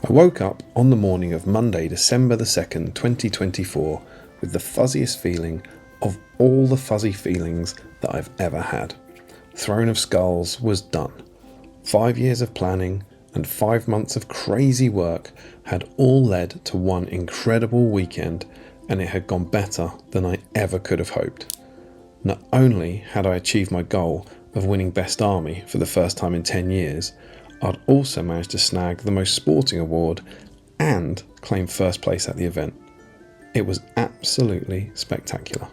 I woke up on the morning of Monday, December the 2nd, 2024, with the fuzziest feeling of all the fuzzy feelings that I've ever had. Throne of Skulls was done. 5 years of planning and 5 months of crazy work had all led to one incredible weekend, and it had gone better than I ever could have hoped. Not only had I achieved my goal of winning Best Army for the first time in 10 years, I'd also managed to snag the Most Sporting Award and claim first place at the event. It was absolutely spectacular.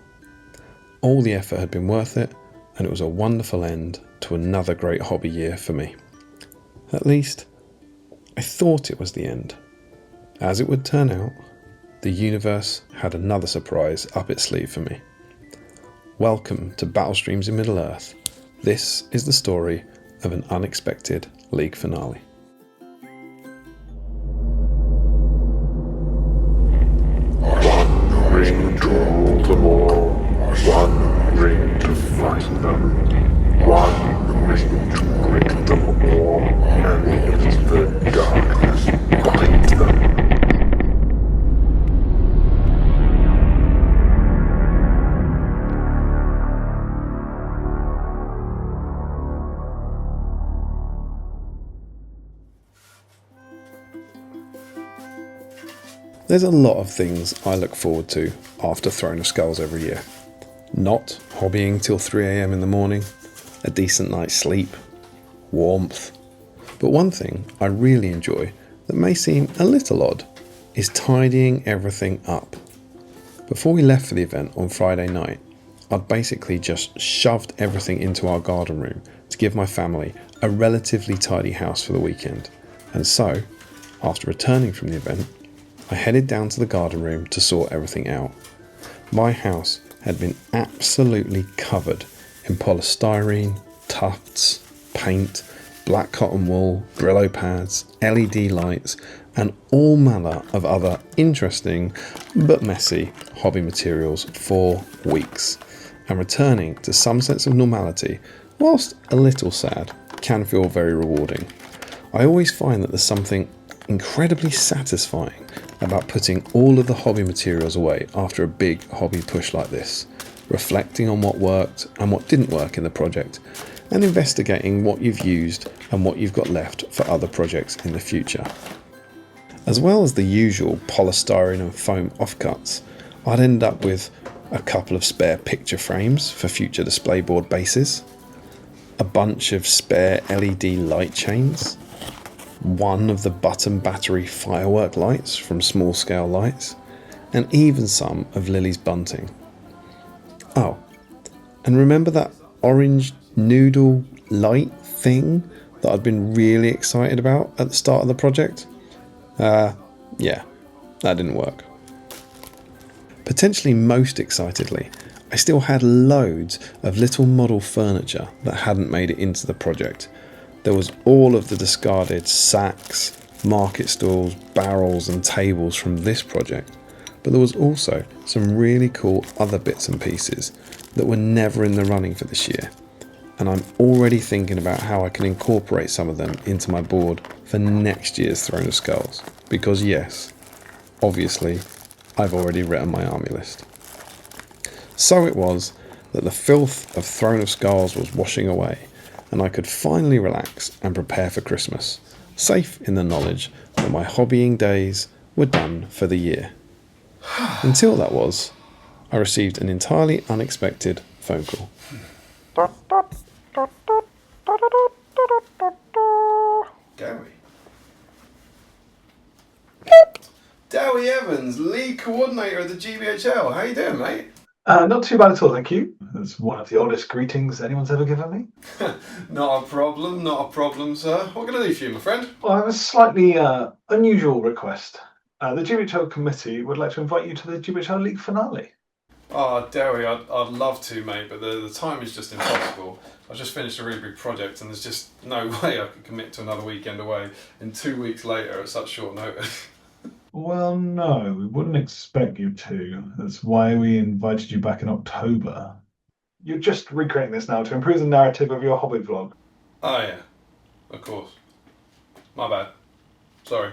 All the effort had been worth it, and it was a wonderful end to another great hobby year for me. At least, I thought it was the end. As it would turn out, the universe had another surprise up its sleeve for me. Welcome to Battle Streams in Middle-earth. This is the story of an unexpected League finale. One ring to rule them all, one ring to fight them, one ring to break them all, and leave the darkness behind them. There's a lot of things I look forward to after Throne of Skulls every year. Not hobbying till 3 AM in the morning, a decent night's sleep, warmth. But one thing I really enjoy that may seem a little odd is tidying everything up. Before we left for the event on Friday night, I'd basically just shoved everything into our garden room to give my family a relatively tidy house for the weekend. And so, after returning from the event, I headed down to the garden room to sort everything out. My house had been absolutely covered in polystyrene, tufts, paint, black cotton wool, Brillo pads, LED lights, and all manner of other interesting but messy hobby materials for weeks. And returning to some sense of normality, whilst a little sad, can feel very rewarding. I always find that there's something incredibly satisfying about putting all of the hobby materials away after a big hobby push like this, reflecting on what worked and what didn't work in the project, and investigating what you've used and what you've got left for other projects in the future. As well as the usual polystyrene and foam offcuts, I'd end up with a couple of spare picture frames for future display board bases, a bunch of spare LED light chains, one of the button battery firework lights from Small Scale Lights, and even some of Lily's bunting. Oh, and remember that orange noodle light thing that I'd been really excited about at the start of the project? Yeah, that didn't work. Potentially most excitedly, I still had loads of little model furniture that hadn't made it into the project. There was all of the discarded sacks, market stalls, barrels and tables from this project, but there was also some really cool other bits and pieces that were never in the running for this year, and I'm already thinking about how I can incorporate some of them into my board for next year's Throne of Skulls, because yes, obviously, I've already written my army list. So it was that the filth of Throne of Skulls was washing away, and I could finally relax and prepare for Christmas, safe in the knowledge that my hobbying days were done for the year. Until that was, I received an entirely unexpected phone call. Dowie Evans, lead coordinator of the GBHL. How you doing, mate? Not too bad at all, thank you. That's one of the oddest greetings anyone's ever given me. Not a problem, sir. What can I do for you, my friend? Well, I have a slightly unusual request. The GBHL committee would like to invite you to the GBHL League finale. Oh, Dowie, I'd love to, mate, but the time is just impossible. I've just finished a really big project and there's just no way I could commit to another weekend away and 2 weeks later at such short notice. Well, no, we wouldn't expect you to. That's why we invited you back in October. You're just recreating this now to improve the narrative of your Hobbit vlog. Oh yeah, of course. My bad. Sorry.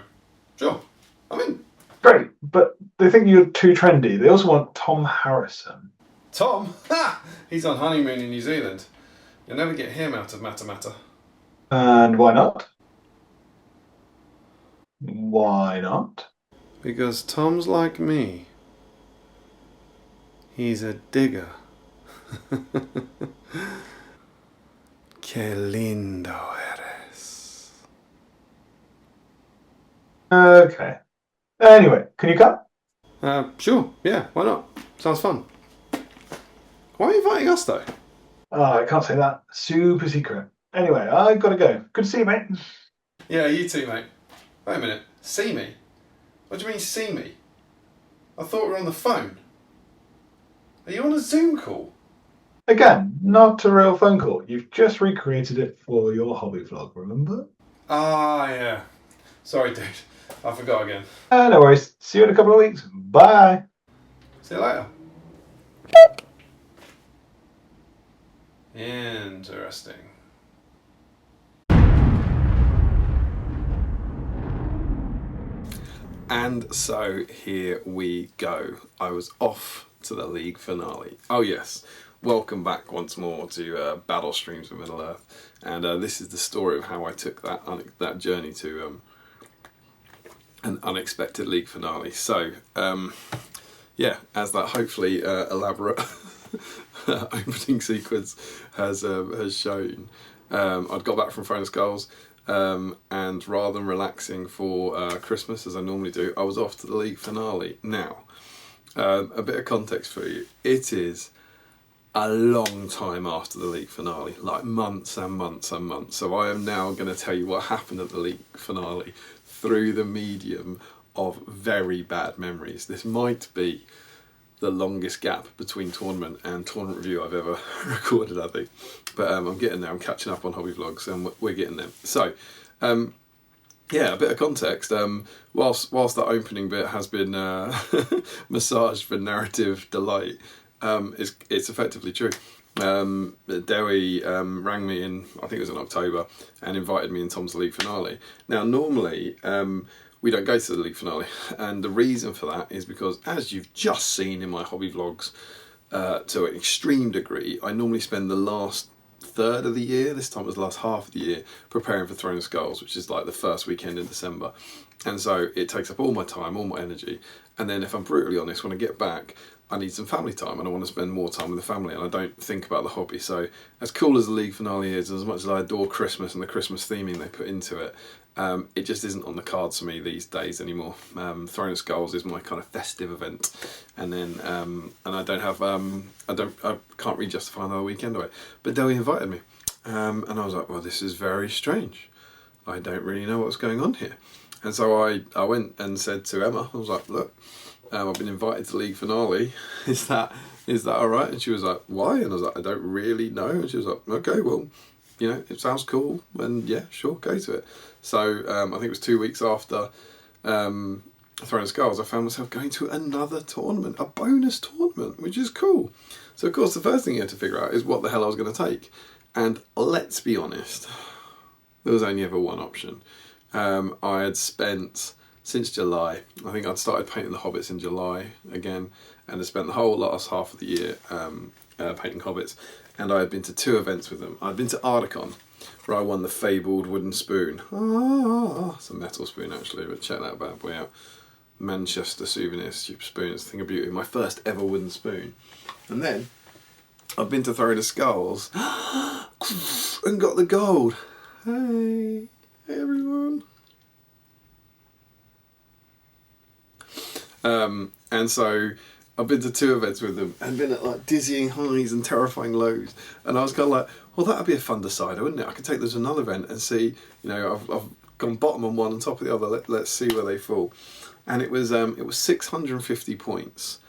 Sure. I'm in. Great, but they think you're too trendy. They also want Tom Harrison. Tom? Ha! He's on honeymoon in New Zealand. You'll never get him out of Matter. And why not? Why not? Because Tom's like me. He's a digger. Qué lindo eres. Okay. Anyway, can you come? Sure, yeah, why not? Sounds fun. Why are you inviting us though? Oh, I can't say that. Super secret. Anyway, I gotta go. Good to see you, mate. Yeah, you too, mate. Wait a minute. See me? What do you mean, see me? I thought we were on the phone. Are you on a Zoom call? Again, not a real phone call. You've just recreated it for your Hobbit vlog, remember? Ah, yeah. Sorry, dude. I forgot again. No worries. See you in a couple of weeks. Bye. See you later. Interesting. And so here we go. I was off to the league finale. Oh yes, welcome back once more to Battle Streams of Middle Earth. And this is the story of how I took that journey to an unexpected league finale. So yeah, as that hopefully elaborate opening sequence has shown, I'd got back from Throne of Skulls. And rather than relaxing for Christmas as I normally do, I was off to the league finale. Now, a bit of context for you. It is a long time after the league finale, like months and months and months. So I am now going to tell you what happened at the league finale through the medium of very bad memories. This might be the longest gap between tournament and tournament review I've ever recorded, I think. But I'm getting there. I'm catching up on hobby vlogs, and we're getting there. So, yeah, a bit of context. Whilst that opening bit has been massaged for narrative delight, it's effectively true. Dewi rang me in, I think it was in October, and invited me in Tom's league finale. Now, normally, we don't go to the league finale, and the reason for that is because, as you've just seen in my hobby vlogs, to an extreme degree, I normally spend the last third of the year, this time it was the last half of the year, preparing for Throne of Skulls, which is like the first weekend in December. And so it takes up all my time, all my energy. And then if I'm brutally honest, when I get back, I need some family time and I want to spend more time with the family, and I don't think about the hobby. So as cool as the league finale is, as much as I adore Christmas and the Christmas theming they put into it, it just isn't on the cards for me these days anymore. Throne of Skulls is my kind of festive event, and then and I don't have I can't really justify another weekend away. But Dewi invited me, and I was like, well, this is very strange. I don't really know what's going on here. And so I went and said to Emma, I was like, look, I've been invited to the league finale. Is that all right? And she was like, why? And I was like, I don't really know. And she was like, okay, well, you know, it sounds cool, and yeah, sure, go to it. So I think it was 2 weeks after Throne of Skulls, I found myself going to another tournament, a bonus tournament, which is cool. So of course the first thing you had to figure out is what the hell I was going to take. And let's be honest, there was only ever one option. I had spent, since July, I think I'd started painting the Hobbits in July again, and I spent the whole last half of the year painting Hobbits. And I had been to 2 events with them. I'd been to Ardacon, where I won the fabled wooden spoon. It's a metal spoon actually, but check that bad boy out. Manchester Souvenir spoon, it's a thing of beauty. My first ever wooden spoon. And then I've been to Throne of Skulls and got the gold. Hey everyone. And so I've been to 2 events with them and been at like dizzying highs and terrifying lows. And I was kind of like, well, that'd be a fun decider, wouldn't it? I could take them to another event and see, you know, I've gone bottom on one and top of the other. Let's see where they fall. And it was 650 points.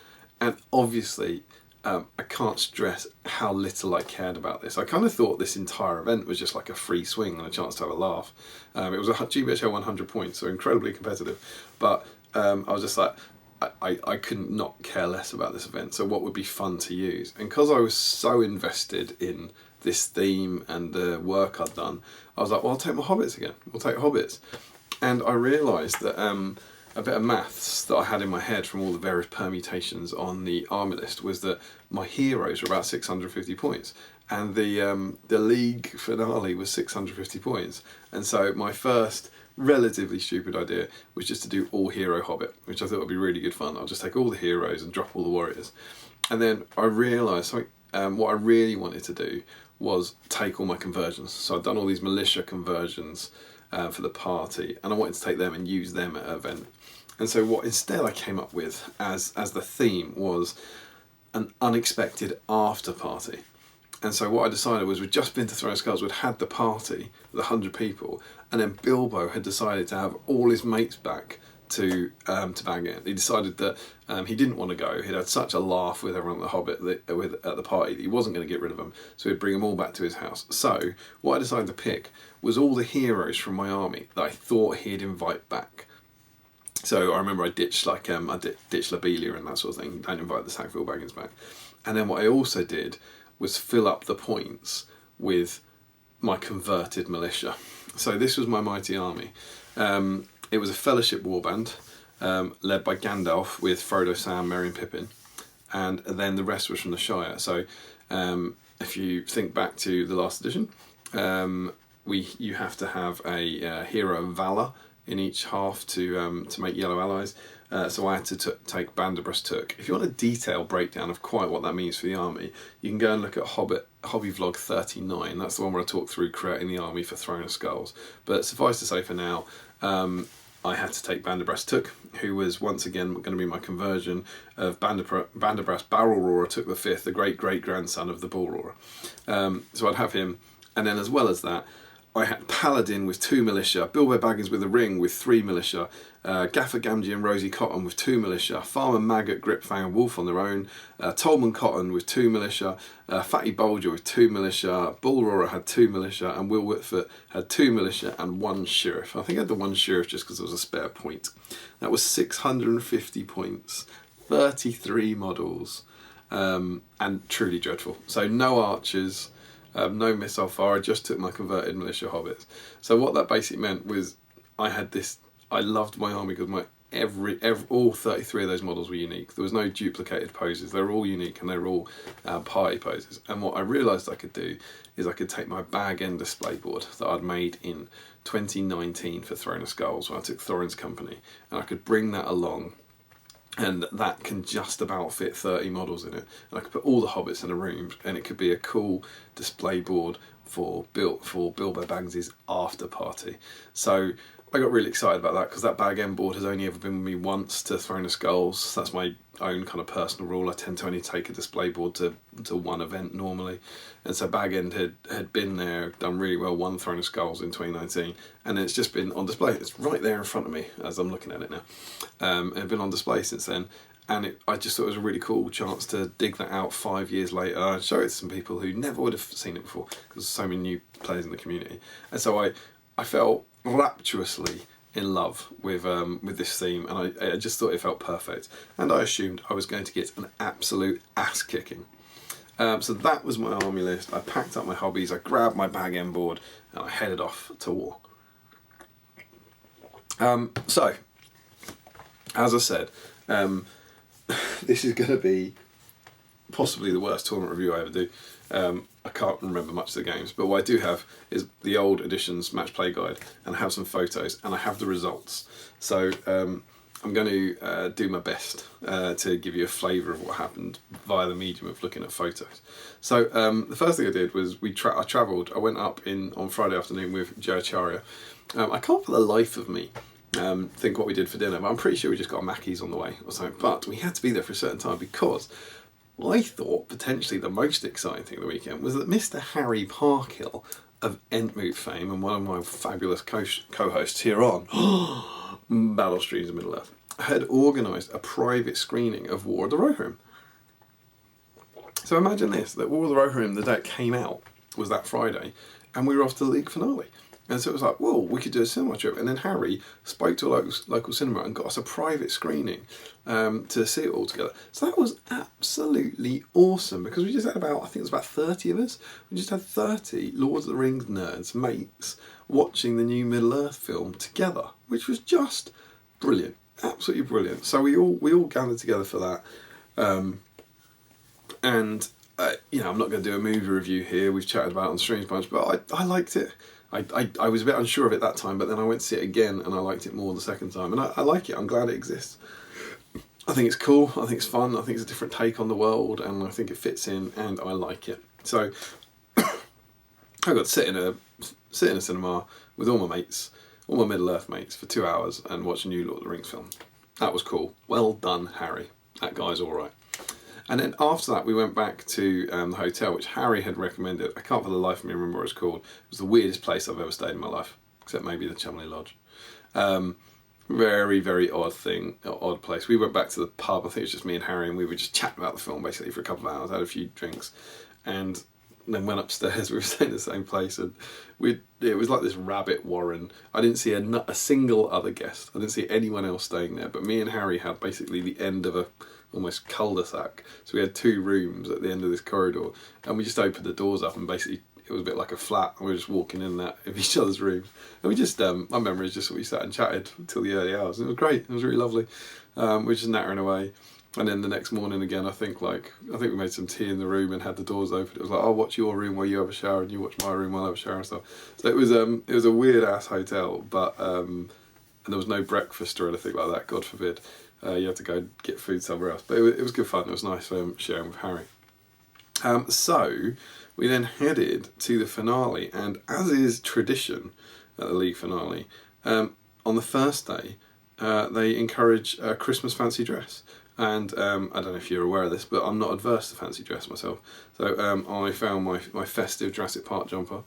And obviously, I can't stress how little I cared about this. I kind of thought this entire event was just like a free swing and a chance to have a laugh. It was a GBHL 100 points, so incredibly competitive. But I was just like, I couldn't not care less about this event, so what would be fun to use? And because I was so invested in this theme and the work I'd done, I was like, well, I'll take my Hobbits again. We'll take Hobbits. And I realised that a bit of maths that I had in my head from all the various permutations on the army list was that my heroes were about 650 points, and the league finale was 650 points. And so my first relatively stupid idea was just to do all hero Hobbit, which I thought would be really good fun. I'll just take all the heroes and drop all the warriors. And then I realised what I really wanted to do was take all my conversions. So I'd done all these militia conversions for the party, and I wanted to take them and use them at an event. And so what instead I came up with as the theme was an unexpected after party. And so what I decided was we'd just been to Throne of Skulls, we'd had the party with 100 people, and then Bilbo had decided to have all his mates back to Bag End. He decided that he didn't want to go. He'd had such a laugh with everyone at the Hobbit at the party that he wasn't going to get rid of them, so he'd bring them all back to his house. So what I decided to pick was all the heroes from my army that I thought he'd invite back. So I remember I ditched Lobelia and that sort of thing. Don't invite the Sackville Baggins back. And then what I also did was fill up the points with my converted militia. So this was my mighty army. It was a Fellowship warband led by Gandalf with Frodo, Sam, Merry and Pippin, and then the rest was from the Shire. So if you think back to the last edition, you have to have a hero of Valor in each half to make yellow allies. So I had to take Banderbus Took. If you want a detailed breakdown of quite what that means for the army, you can go and look at Hobby Vlog 39. That's the one where I talk through creating the army for Throne of Skulls. But suffice to say for now, I had to take Banderbus Took, who was once again going to be my conversion of Banderbus Barrel Roarer Took the Fifth, the great-great-grandson of the Bull Roarer. So I'd have him, and then as well as that, I had Paladin with 2 militia, Bilbo Baggins with a ring with 3 militia, Gaffer Gamgee and Rosie Cotton with 2 militia, Farmer Maggot, Gripfang and Wolf on their own, Tolman Cotton with 2 militia, Fatty Bolger with 2 militia, Bull Roarer had 2 militia, and Will Whitfoot had 2 militia and 1 sheriff. I think I had the 1 sheriff just because there was a spare point. That was 650 points, 33 models, and truly dreadful. So no archers. No missile fire, I just took my converted militia hobbits. So what that basically meant was I loved my army because all 33 of those models were unique. There was no duplicated poses, they were all unique and they were all party poses. And what I realised I could do is I could take my Bag End display board that I'd made in 2019 for Throne of Skulls when I took Thorin's company, and I could bring that along. And that can just about fit 30 models in it. And I could put all the hobbits in a room, and it could be a cool display board for Bilbo Baggins' after party. So I got really excited about that because that Bag End board has only ever been with me once to Throne of Skulls. That's my own kind of personal rule. I tend to only take a display board to one event normally. And so Bag End had been there, done really well, won Throne of Skulls in 2019, and it's just been on display. It's right there in front of me as I'm looking at it now. And it's been on display since then. And I just thought it was a really cool chance to dig that out 5 years later and show it to some people who never would have seen it before because there's so many new players in the community. And so I felt rapturously in love with this theme, and I just thought it felt perfect, and I assumed I was going to get an absolute ass kicking. So that was my army list. I packed up my hobbies, I grabbed my Bag End board, and I headed off to war. So as I said, this is going to be possibly the worst tournament review I ever do. I can't remember much of the games, but what I do have is the old editions match play guide, and I have some photos, and I have the results. So I'm going to do my best to give you a flavour of what happened via the medium of looking at photos. So the first thing I did was I travelled. I went up on Friday afternoon with Joe Shire. I can't for the life of me think what we did for dinner, but I'm pretty sure we just got Mackey's on the way or something. But we had to be there for a certain time because I thought potentially the most exciting thing of the weekend was that Mr. Harry Parkhill of Entmoot fame and one of my fabulous co-hosts here on Battle Streams of Middle-earth had organised a private screening of War of the Rohirrim. So imagine this, that War of the Rohirrim, the day it came out, was that Friday, and we were off to the league finale. And so it was like, well, we could do a cinema trip. And then Harry spoke to a local cinema and got us a private screening to see it all together. So that was absolutely awesome, because we just had about, I think it was about 30 of us. We just had 30 Lord of the Rings nerds, mates, watching the new Middle-earth film together, which was just brilliant, absolutely brilliant. So we all gathered together for that. You know, I'm not going to do a movie review here. We've chatted about it on Strange Bunch, but I liked it. I was a bit unsure of it that time, but then I went to see it again and I liked it more the second time. And I like it. I'm glad it exists. I think it's cool. I think it's fun. I think it's a different take on the world, and I think it fits in, and I like it. So I got to sit in a cinema with all my mates, all my Middle-earth mates, for 2 hours and watch a new Lord of the Rings film. That was cool. Well done, Harry. That guy's all right. And then after that, we went back to the hotel, which Harry had recommended. I can't for the life of me remember what it's called. It was the weirdest place I've ever stayed in my life, except maybe the Chumley Lodge. Very, very odd place. We went back to the pub. I think it was just me and Harry, and we were just chatting about the film basically for a couple of hours. Had a few drinks, and then went upstairs. We were staying in the same place, and it was like this rabbit warren. I didn't see a single other guest. I didn't see anyone else staying there. But me and Harry had basically the end of a almost cul-de-sac. So we had 2 rooms at the end of this corridor, and we just opened the doors up, and basically it was a bit like a flat, and we were just walking in and out of each other's rooms. And we just, my memory is just that we sat and chatted until the early hours. And it was great. It was really lovely. We were just nattering away. And then the next morning again, I think we made some tea in the room and had the doors open. It was like, I'll watch your room while you have a shower, and you watch my room while I have a shower and stuff. So it was a weird ass hotel, but and there was no breakfast or anything like that, God forbid. You had to go get food somewhere else. But it was good fun. It was nice sharing with Harry. So we then headed to the finale, and as is tradition at the league finale, on the first day, they encourage a Christmas fancy dress. And I don't know if you're aware of this, but I'm not adverse to fancy dress myself. So I found my festive Jurassic Park jumper,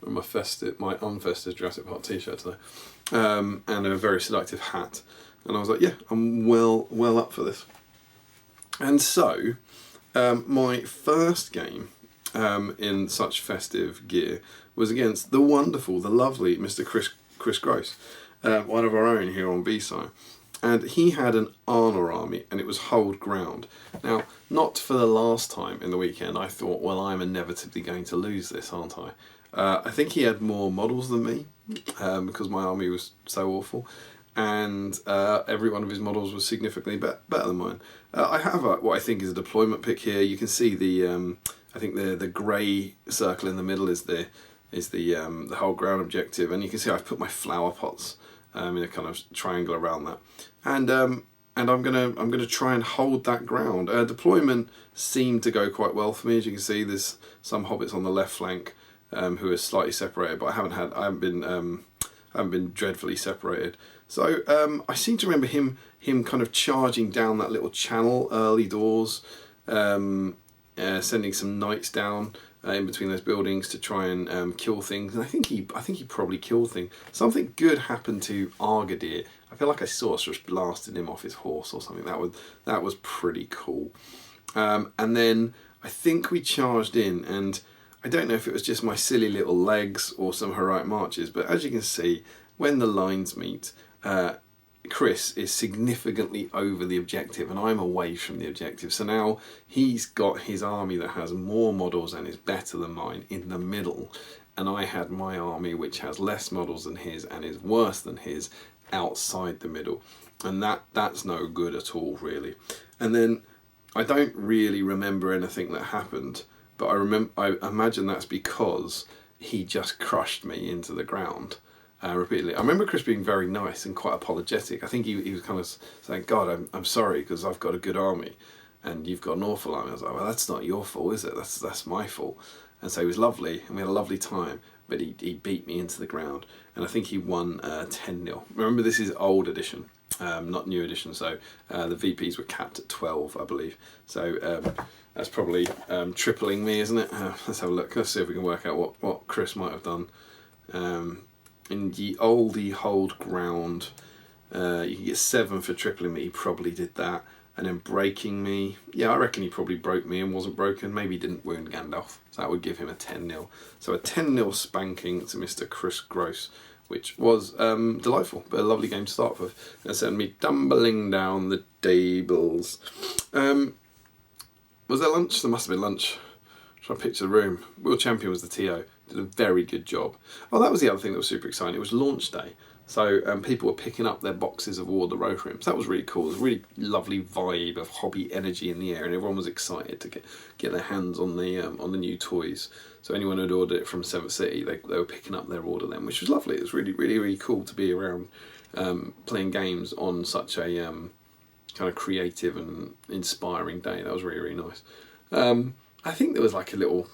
or my unfestive Jurassic Park t-shirt today, and a very seductive hat. And I was like, yeah, I'm well up for this. And so my first game in such festive gear was against the wonderful, the lovely Mr. Chris Gross, one of our own here on B-Side. And he had an Arnor army, and it was hold ground. Now, not for the last time in the weekend, I thought, well, I'm inevitably going to lose this, aren't I? I think he had more models than me, because my army was so awful. And every one of his models was significantly better than mine. I have what I think is a deployment pick here. You can see the I think the grey circle in the middle is the whole ground objective, and you can see I've put my flower pots in a kind of triangle around that, and I'm gonna try and hold that ground. Deployment seemed to go quite well for me. As you can see, there's some hobbits on the left flank who are slightly separated, but I haven't been dreadfully separated. So I seem to remember him kind of charging down that little channel early doors, sending some knights down in between those buildings to try and kill things. And I think he probably killed things. Something good happened to Argadir. I feel like a sorceress blasted him off his horse or something. That was pretty cool. And then I think we charged in, and I don't know if it was just my silly little legs or some heroic marches, but as you can see, when the lines meet, Chris is significantly over the objective, and I'm away from the objective. So now he's got his army that has more models and is better than mine in the middle, and I had my army which has less models than his and is worse than his outside the middle, and that's no good at all, really. And then I don't really remember anything that happened, but I imagine that's because he just crushed me into the ground. Repeatedly. I remember Chris being very nice and quite apologetic. I think he was kind of saying, God, I'm sorry because I've got a good army and you've got an awful army. I was like, well, that's not your fault, is it? That's my fault. And so he was lovely, and we had a lovely time, but he beat me into the ground, and I think he won 10-0. Remember, this is old edition, not new edition, so the VPs were capped at 12, I believe. So that's probably tripling me, isn't it? Let's have a look. Let's see if we can work out what Chris might have done. In the oldie hold ground, you can get 7 for tripling me. He probably did that. and then breaking me. Yeah, I reckon he probably broke me and wasn't broken. Maybe he didn't wound Gandalf. So that would give him a 10-0. So a 10-0 spanking to Mr. Chris Gross, which was delightful, but a lovely game to start with. And sent me tumbling down the tables. Was there lunch? There must have been lunch. I'm trying to picture the room. World Champion was the TO. Did a very good job. Oh, that was the other thing that was super exciting. It was launch day. So people were picking up their boxes of War of the Rohirrim. So that was really cool. It was a really lovely vibe of hobby energy in the air, and everyone was excited to get their hands on the new toys. So anyone who'd ordered it from Seventh City, they were picking up their order then, which was lovely. It was really, really, really cool to be around playing games on such a kind of creative and inspiring day. That was really, really nice. I think there was like a little...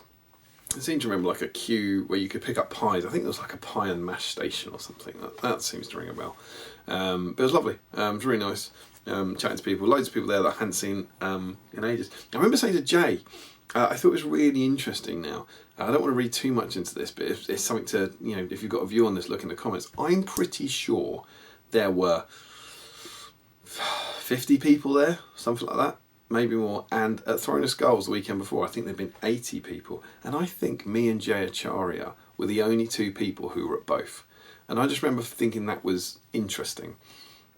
I seem to remember like a queue where you could pick up pies. I think there was like a pie and mash station or something. That seems to ring a bell. But it was lovely. It was really nice chatting to people. Loads of people there that I hadn't seen in ages. I remember saying to Jay, I thought it was really interesting now. I don't want to read too much into this, but it's something to, if you've got a view on this, look in the comments. I'm pretty sure there were 50 people there, something like that. Maybe more. And at Throne of Skulls the weekend before, I think there'd been 80 people. And I think me and Jay Acharya were the only two people who were at both. And I just remember thinking that was interesting.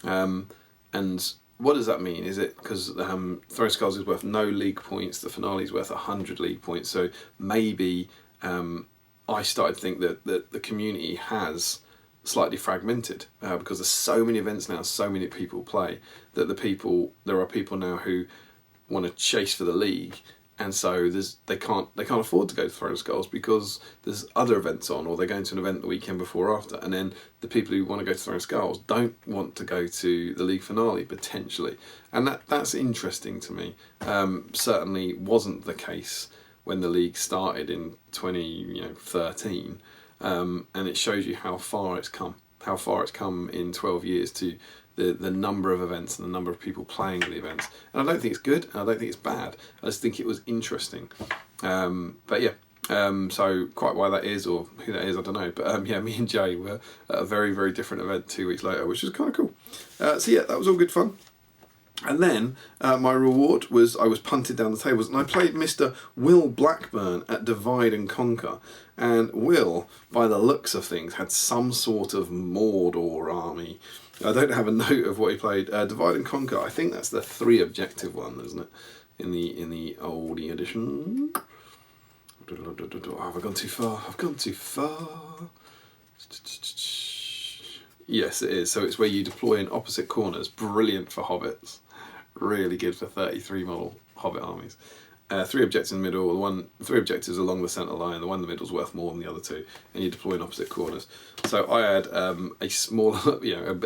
And what does that mean? Is it because Throne of Skulls is worth no league points, the finale's worth 100 league points. So maybe I started to think that the community has slightly fragmented because there's so many events now, so many people play, that there are people now who want to chase for the league, and so they can't afford to go to Throne of Skulls because there's other events on, or they're going to an event the weekend before or after, and then the people who want to go to Throne of Skulls don't want to go to the league finale potentially, and that's interesting to me. Certainly wasn't the case when the league started in 2013, and it shows you how far it's come in 12 years to the number of events and the number of people playing the events. And I don't think it's good, and I don't think it's bad. I just think it was interesting. But yeah, so quite why that is, or who that is, I don't know. But yeah, me and Jay were at a very, very different event 2 weeks later, which was kind of cool. So yeah, that was all good fun. And then my reward was I was punted down the tables, and I played Mr. Will Blackburn at Divide and Conquer. And Will, by the looks of things, had some sort of Mordor army. I don't have a note of what he played. Divide and Conquer, I think that's the 3 objective one, isn't it? In the oldie edition. Have I gone too far? I've gone too far. Yes, it is. So it's where you deploy in opposite corners. Brilliant for hobbits. Really good for 33 model hobbit armies. 3 objectives in the middle. 3 objectives along the centre line. The one in the middle is worth more than the other 2, and you deploy in opposite corners. So I had a smaller,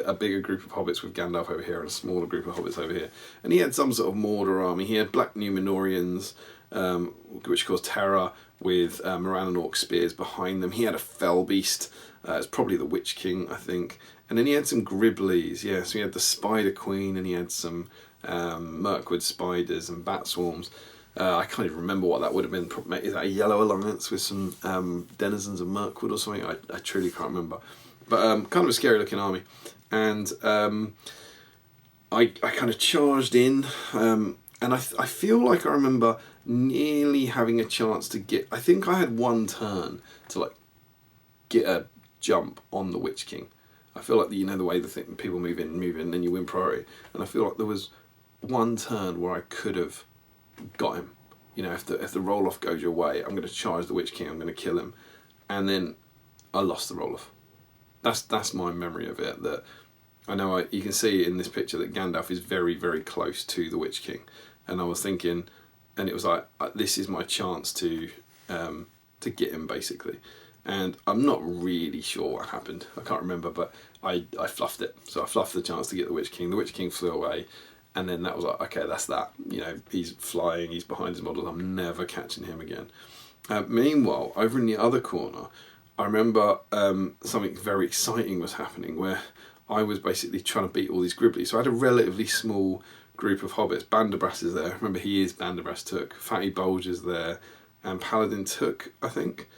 a bigger group of hobbits with Gandalf over here, and a smaller group of hobbits over here. And he had some sort of Mordor army. He had black Númenóreans, which caused terror, with Moran and Orc spears behind them. He had a fell beast. It's probably the Witch King, I think. And then he had some Griblies. Yeah, so he had the Spider Queen, and he had some Mirkwood spiders and bat swarms. I can't even remember what that would have been. Is that a Yellow Alliance with some denizens of Mirkwood or something? I truly can't remember. But kind of a scary looking army. And I kind of charged in, and I feel like I remember nearly having a chance to get... I think I had one turn to get a jump on the Witch King. I feel like the way people move in, and then you win priority. And I feel like there was one turn where I could have got him. If the roll off goes your way, I'm going to charge the Witch King. I'm going to kill him, and then I lost the roll off. That's my memory of it. That I know you can see in this picture that Gandalf is very, very close to the Witch King, and I was thinking, and it was like this is my chance to get him basically. And I'm not really sure what happened. I can't remember, but I fluffed it. So I fluffed the chance to get the Witch King. The Witch King flew away, and then that was like, okay, that's that. He's flying, he's behind his models, I'm never catching him again. Meanwhile, over in the other corner, I remember something very exciting was happening where I was basically trying to beat all these Griblies. So I had a relatively small group of hobbits. Bandabras is there. Remember, he is Bandabras Took. Fatty Bulge is there. And Paladin Took, I think.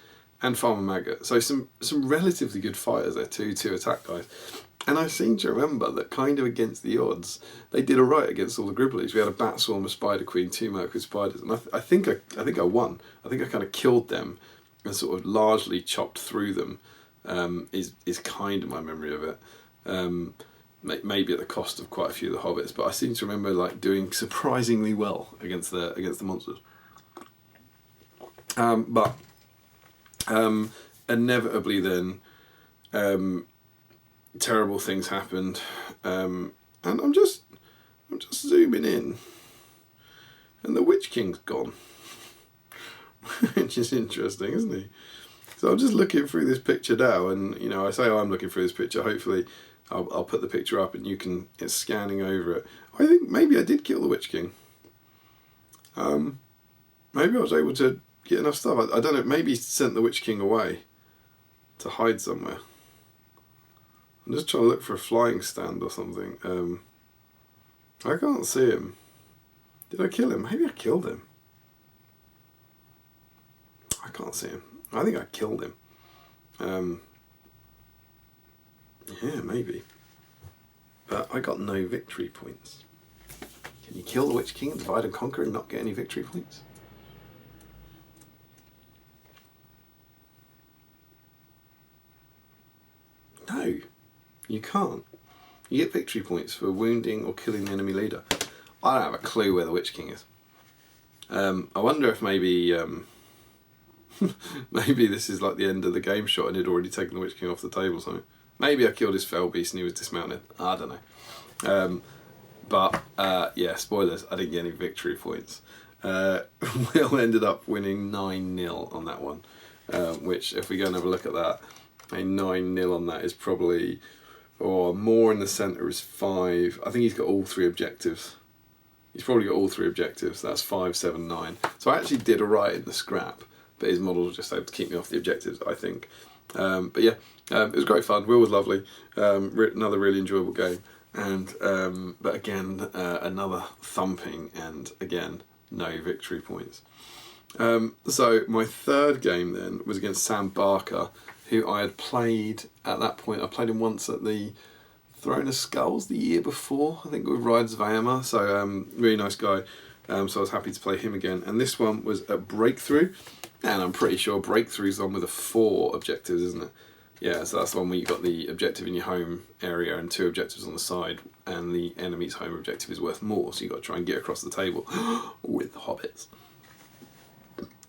and Farmer Maggot. So some relatively good fighters there, two attack guys. And I seem to remember that kind of against the odds, they did alright against all the Gribblies. We had a Bat Swarm, a Spider Queen, 2 Mercury Spiders, and I think I won. I think I kind of killed them and sort of largely chopped through them. Is kind of my memory of it. Maybe at the cost of quite a few of the Hobbits, but I seem to remember like doing surprisingly well against the monsters. But inevitably then, terrible things happened, and I'm just zooming in, and the Witch King's gone, which is interesting, isn't he? So I'm just looking through this picture now, and you know, I say I'm looking through this picture. Hopefully, I'll put the picture up, and it's scanning over it. I think maybe I did kill the Witch King. Maybe I was able to get enough stuff. I don't know. Maybe he sent the Witch King away to hide somewhere. I'm just trying to look for a flying stand or something. I can't see him. Did I kill him? Maybe I killed him. I can't see him. I think I killed him. Yeah, maybe. But I got no victory points. Can you kill the Witch King and divide and conquer and not get any victory points? No, you can't. You get victory points for wounding or killing the enemy leader. I don't have a clue where the Witch King is. I wonder if maybe maybe this is like the end of the game shot and he'd already taken the Witch King off the table or something. Maybe I killed his fell beast and he was dismounted. I don't know. But yeah, spoilers, I didn't get any victory points. Will ended up winning 9-0 on that one, which if we go and have a look at that, a 9-0 on that is probably, or more in the centre is 5. I think he's got all 3 objectives. He's probably got all 3 objectives. That's 5, 7, 9. So I actually did alright in the scrap, but his model was just able to keep me off the objectives, I think. But yeah, it was great fun. Will was lovely. Another really enjoyable game. And but again, another thumping, and again, no victory points. So my third game then was against Sam Barker, who I had played at that point. I played him once at the Throne of Skulls the year before, I think with Rides of Aemma. So really nice guy. So I was happy to play him again. And this one was a Breakthrough, and I'm pretty sure Breakthrough's the one with the 4 objectives, isn't it? Yeah, so that's the one where you've got the objective in your home area and 2 objectives on the side, and the enemy's home objective is worth more, so you've got to try and get across the table with Hobbits.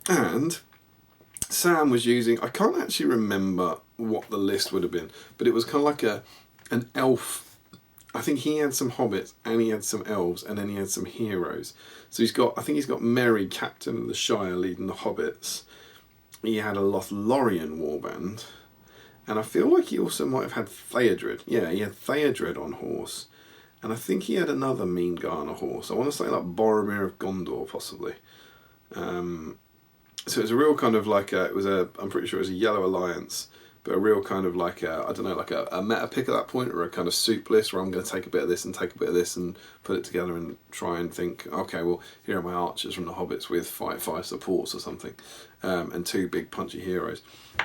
And Sam was using, I can't actually remember what the list would have been, but it was kind of like an elf. I think he had some Hobbits, and he had some elves, and then he had some heroes. So I think he's got Merry, Captain of the Shire, leading the Hobbits. He had a Lothlorien warband. And I feel like he also might have had Theodred. Yeah, he had Theodred on horse. And I think he had another mean guy on a horse. I want to say like Boromir of Gondor, possibly. So it was a real kind of like I'm pretty sure it was a Yellow Alliance, but a real kind of like I don't know, like a meta pick at that point, or a kind of soup list where I'm going to take a bit of this and take a bit of this and put it together and try and think, okay, well, here are my archers from the Hobbits with 5 supports or something, and 2 big punchy heroes.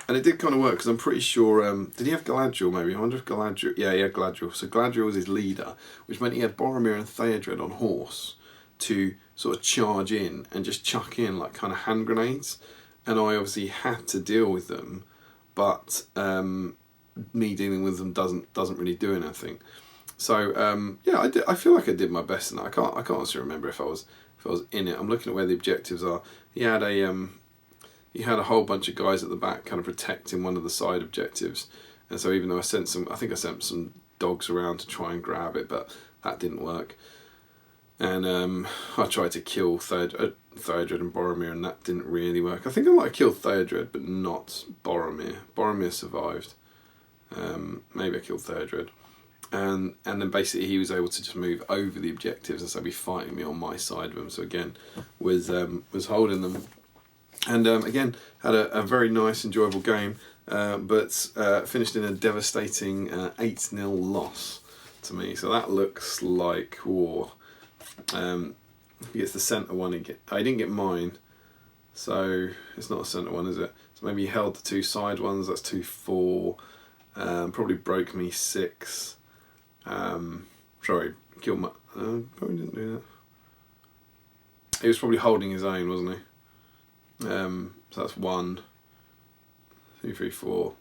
And it did kind of work, because I'm pretty sure, did he have Galadriel maybe? I wonder if Galadriel, yeah, he had Galadriel. So Galadriel was his leader, which meant he had Boromir and Theodred on horse to sort of charge in and just chuck in like kind of hand grenades. And I obviously had to deal with them, but me dealing with them doesn't really do anything. So yeah, I feel like I did my best in that. I can't honestly remember if I was in it. I'm looking at where the objectives are. He had a whole bunch of guys at the back kind of protecting one of the side objectives, and so even though I sent some dogs around to try and grab it, but that didn't work. And I tried to kill Theodred and Boromir, and that didn't really work. I think I might have killed Theodred, but not Boromir. Boromir survived. Maybe I killed Theodred. And then basically he was able to just move over the objectives and so be fighting me on my side of them. So again, was holding them. And again, had a very nice, enjoyable game, but finished in a devastating 8-0 loss to me. So that looks like war. He gets the centre one. I didn't get mine, so it's not a centre one, is it? So So maybe he held the 2 side ones. That's 2, 4. Probably broke me 6. Sorry, killed my. Probably didn't do that. He was probably holding his own, wasn't he? So that's 1, 2, 3, 4,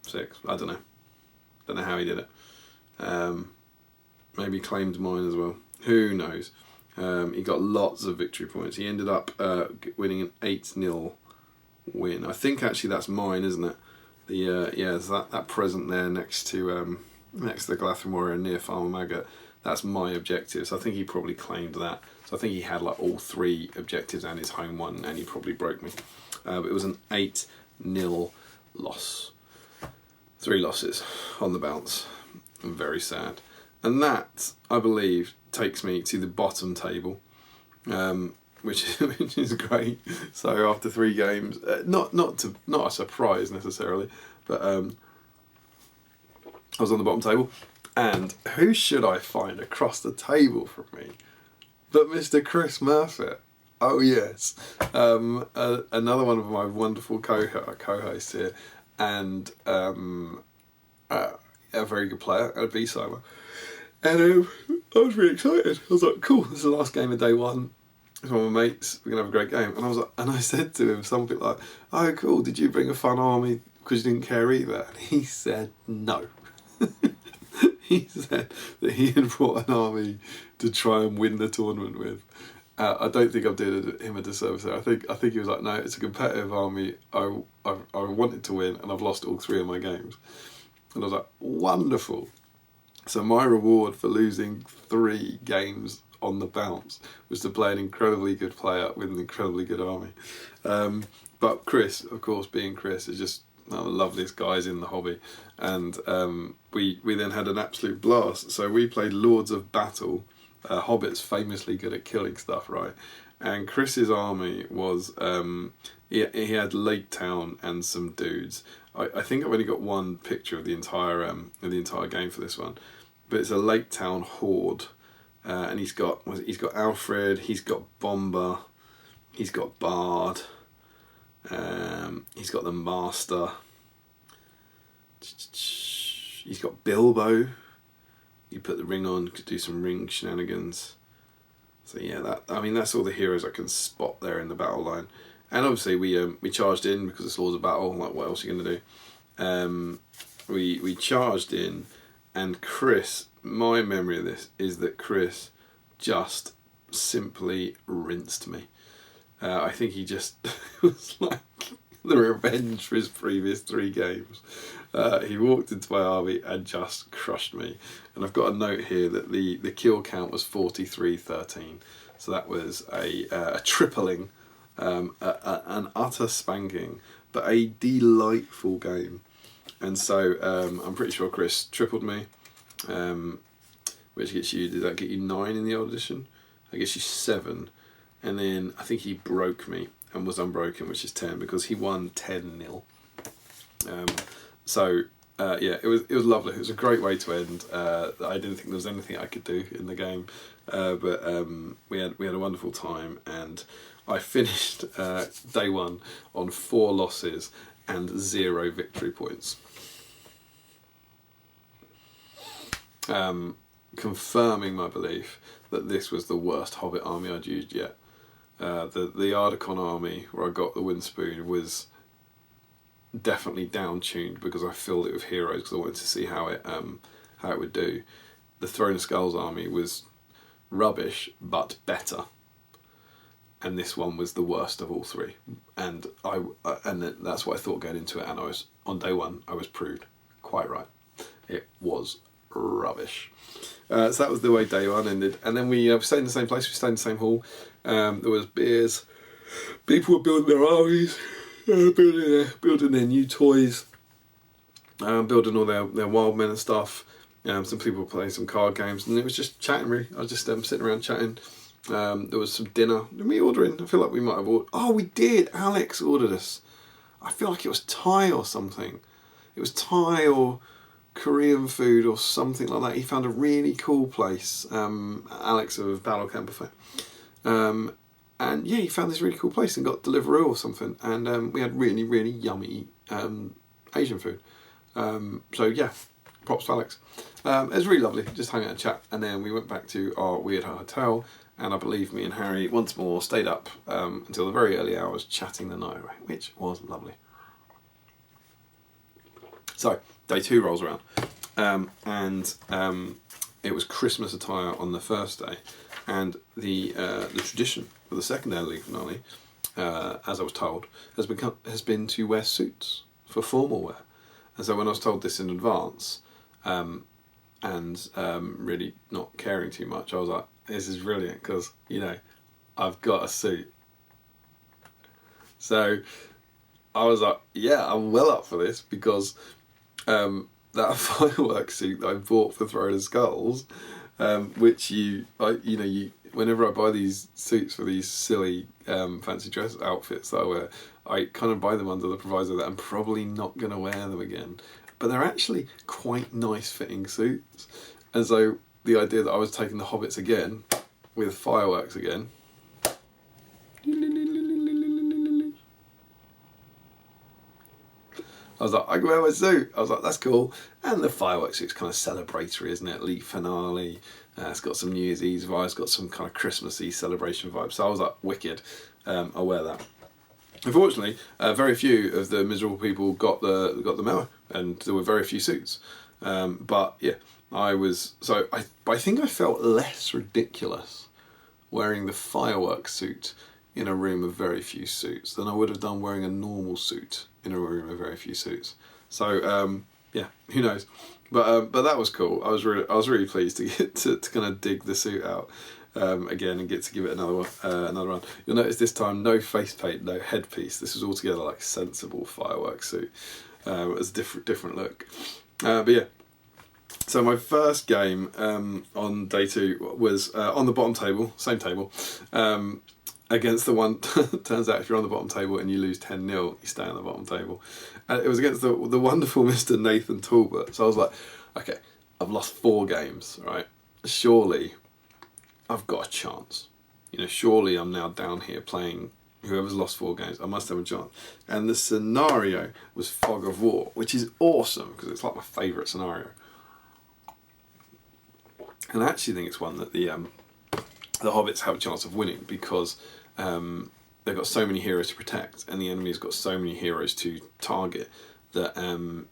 6. I don't know. Don't know how he did it. Maybe claimed mine as well. Who knows? He got lots of victory points. He ended up winning an 8-0 win. I think actually that's mine, isn't it? There's that present there next to the Glathan Warrior near Farmer Maggot. That's my objective. So I think he probably claimed that. So I think he had like all 3 objectives and his home one, and he probably broke me. But it was an 8-0 loss. 3 losses on the bounce. I'm very sad. And that, I believe, takes me to the bottom table, which is great. So after 3 games, not a surprise necessarily, but I was on the bottom table, and who should I find across the table from me but Mr. Chris Murfitt? Oh yes, another one of my wonderful co-hosts here, and a very good player and a B-sider. And I was really excited. I was like, cool, this is the last game of day 1. It's one of my mates, we're going to have a great game. And I was like, and I said to him something like, oh cool, did you bring a fun army because you didn't care either? And he said no. He said that he had brought an army to try and win the tournament with. I don't think I'm doing him a disservice there. I think he was like, no, it's a competitive army. I wanted to win, and I've lost all 3 of my games. And I was like, wonderful. So my reward for losing 3 games on the bounce was to play an incredibly good player with an incredibly good army. But Chris, of course, being Chris, is just one of the loveliest guys in the hobby. And we then had an absolute blast. So we played Lords of Battle. Hobbits famously good at killing stuff, right? And Chris's army was, he had Lake Town and some dudes. I think I've only got one picture of the entire game for this one, but it's a Lake Town horde, and he's got Alfred, he's got Bomber, he's got Bard, he's got the Master, he's got Bilbo. You put the ring on, could do some ring shenanigans. So yeah, that's all the heroes I can spot there in the battle line. And obviously we charged in because it's Lords of Battle. Like, what else are you going to do? We charged in, and Chris, my memory of this is that Chris just simply rinsed me. I think he just was like the revenge for his previous 3 games. He walked into my army and just crushed me. And I've got a note here that the kill count was 43-13. So that was a tripling. An utter spanking, but a delightful game. And so I'm pretty sure Chris tripled me, which gets you, did that get you 9 in the old edition? I guess you 7, and then I think he broke me and was unbroken, which is 10, because he won 10-0. Yeah, it was lovely. It was a great way to end. I didn't think there was anything I could do in the game, but we had a wonderful time, and I finished day 1 on 4 losses and 0 victory points. Confirming my belief that this was the worst Hobbit army I'd used yet. The Ardacon army, where I got the Windspoon, was definitely down-tuned because I filled it with heroes because I wanted to see how it would do. The Throne of Skulls army was rubbish, but better. And this one was the worst of all 3, and that's what I thought going into it. And I was on day 1, I was proved quite right. It was rubbish. So that was the way day 1 ended, and then we stayed in the same place. We stayed in the same hall. There was beers. People were building their armies, building their new toys, building all their wild men and stuff. Some people were playing some card games, and it was just chatting. Really, I was just sitting around chatting. There was some dinner. Did we order in? I feel like we might have ordered. Oh, we did. Alex ordered us. I feel like it was Thai or something. It was Thai or Korean food or something like that. He found a really cool place. Alex of Battle Camp Buffet. And yeah, he found this really cool place and got Deliveroo or something. And we had really, really yummy Asian food. So yeah, props to Alex. It was really lovely, just hanging out and chat. And then we went back to our weird hotel. And I believe me and Harry once more stayed up until the very early hours chatting the night away, which was lovely. So, day 2 rolls around. And it was Christmas attire on the first day. And the tradition for the second day of the league finale, as I was told, has been to wear suits for formal wear. And so when I was told this in advance, and really not caring too much, I was like, this is brilliant because, you know, I've got a suit. So I was like, yeah, I'm well up for this because that fireworks suit that I bought for Throne of Skulls, which whenever I buy these suits for these silly fancy dress outfits that I wear, I kind of buy them under the proviso that I'm probably not going to wear them again. But they're actually quite nice fitting suits. And so the idea that I was taking the Hobbits again, with fireworks again. I was like, I can wear my suit. I was like, that's cool. And the fireworks suit's kind of celebratory, isn't it? Elite finale. It's got some New Year's Eve vibes, it's got some kind of Christmassy celebration vibes. So I was like, wicked. I'll wear that. Unfortunately, very few of the miserable people got the memo, and there were very few suits. But yeah, I think I felt less ridiculous wearing the fireworks suit in a room of very few suits than I would have done wearing a normal suit in a room of very few suits. So yeah, who knows? But that was cool. I was really pleased to get to kind of dig the suit out again and get to give it another run. You'll notice this time no face paint, no headpiece. This was altogether like a sensible fireworks suit. It was a different look. But yeah. So my first game on day 2 was on the bottom table, same table, against the one. Turns out if you're on the bottom table and you lose 10-0, you stay on the bottom table. And it was against the wonderful Mr. Nathan Talbot. So I was like, okay, I've lost 4 games, right? Surely I've got a chance. You know, surely I'm now down here playing whoever's lost 4 games. I must have a chance. And the scenario was Fog of War, which is awesome because it's like my favourite scenario. And I actually think it's one that the Hobbits have a chance of winning because they've got so many heroes to protect and the enemy's got so many heroes to target that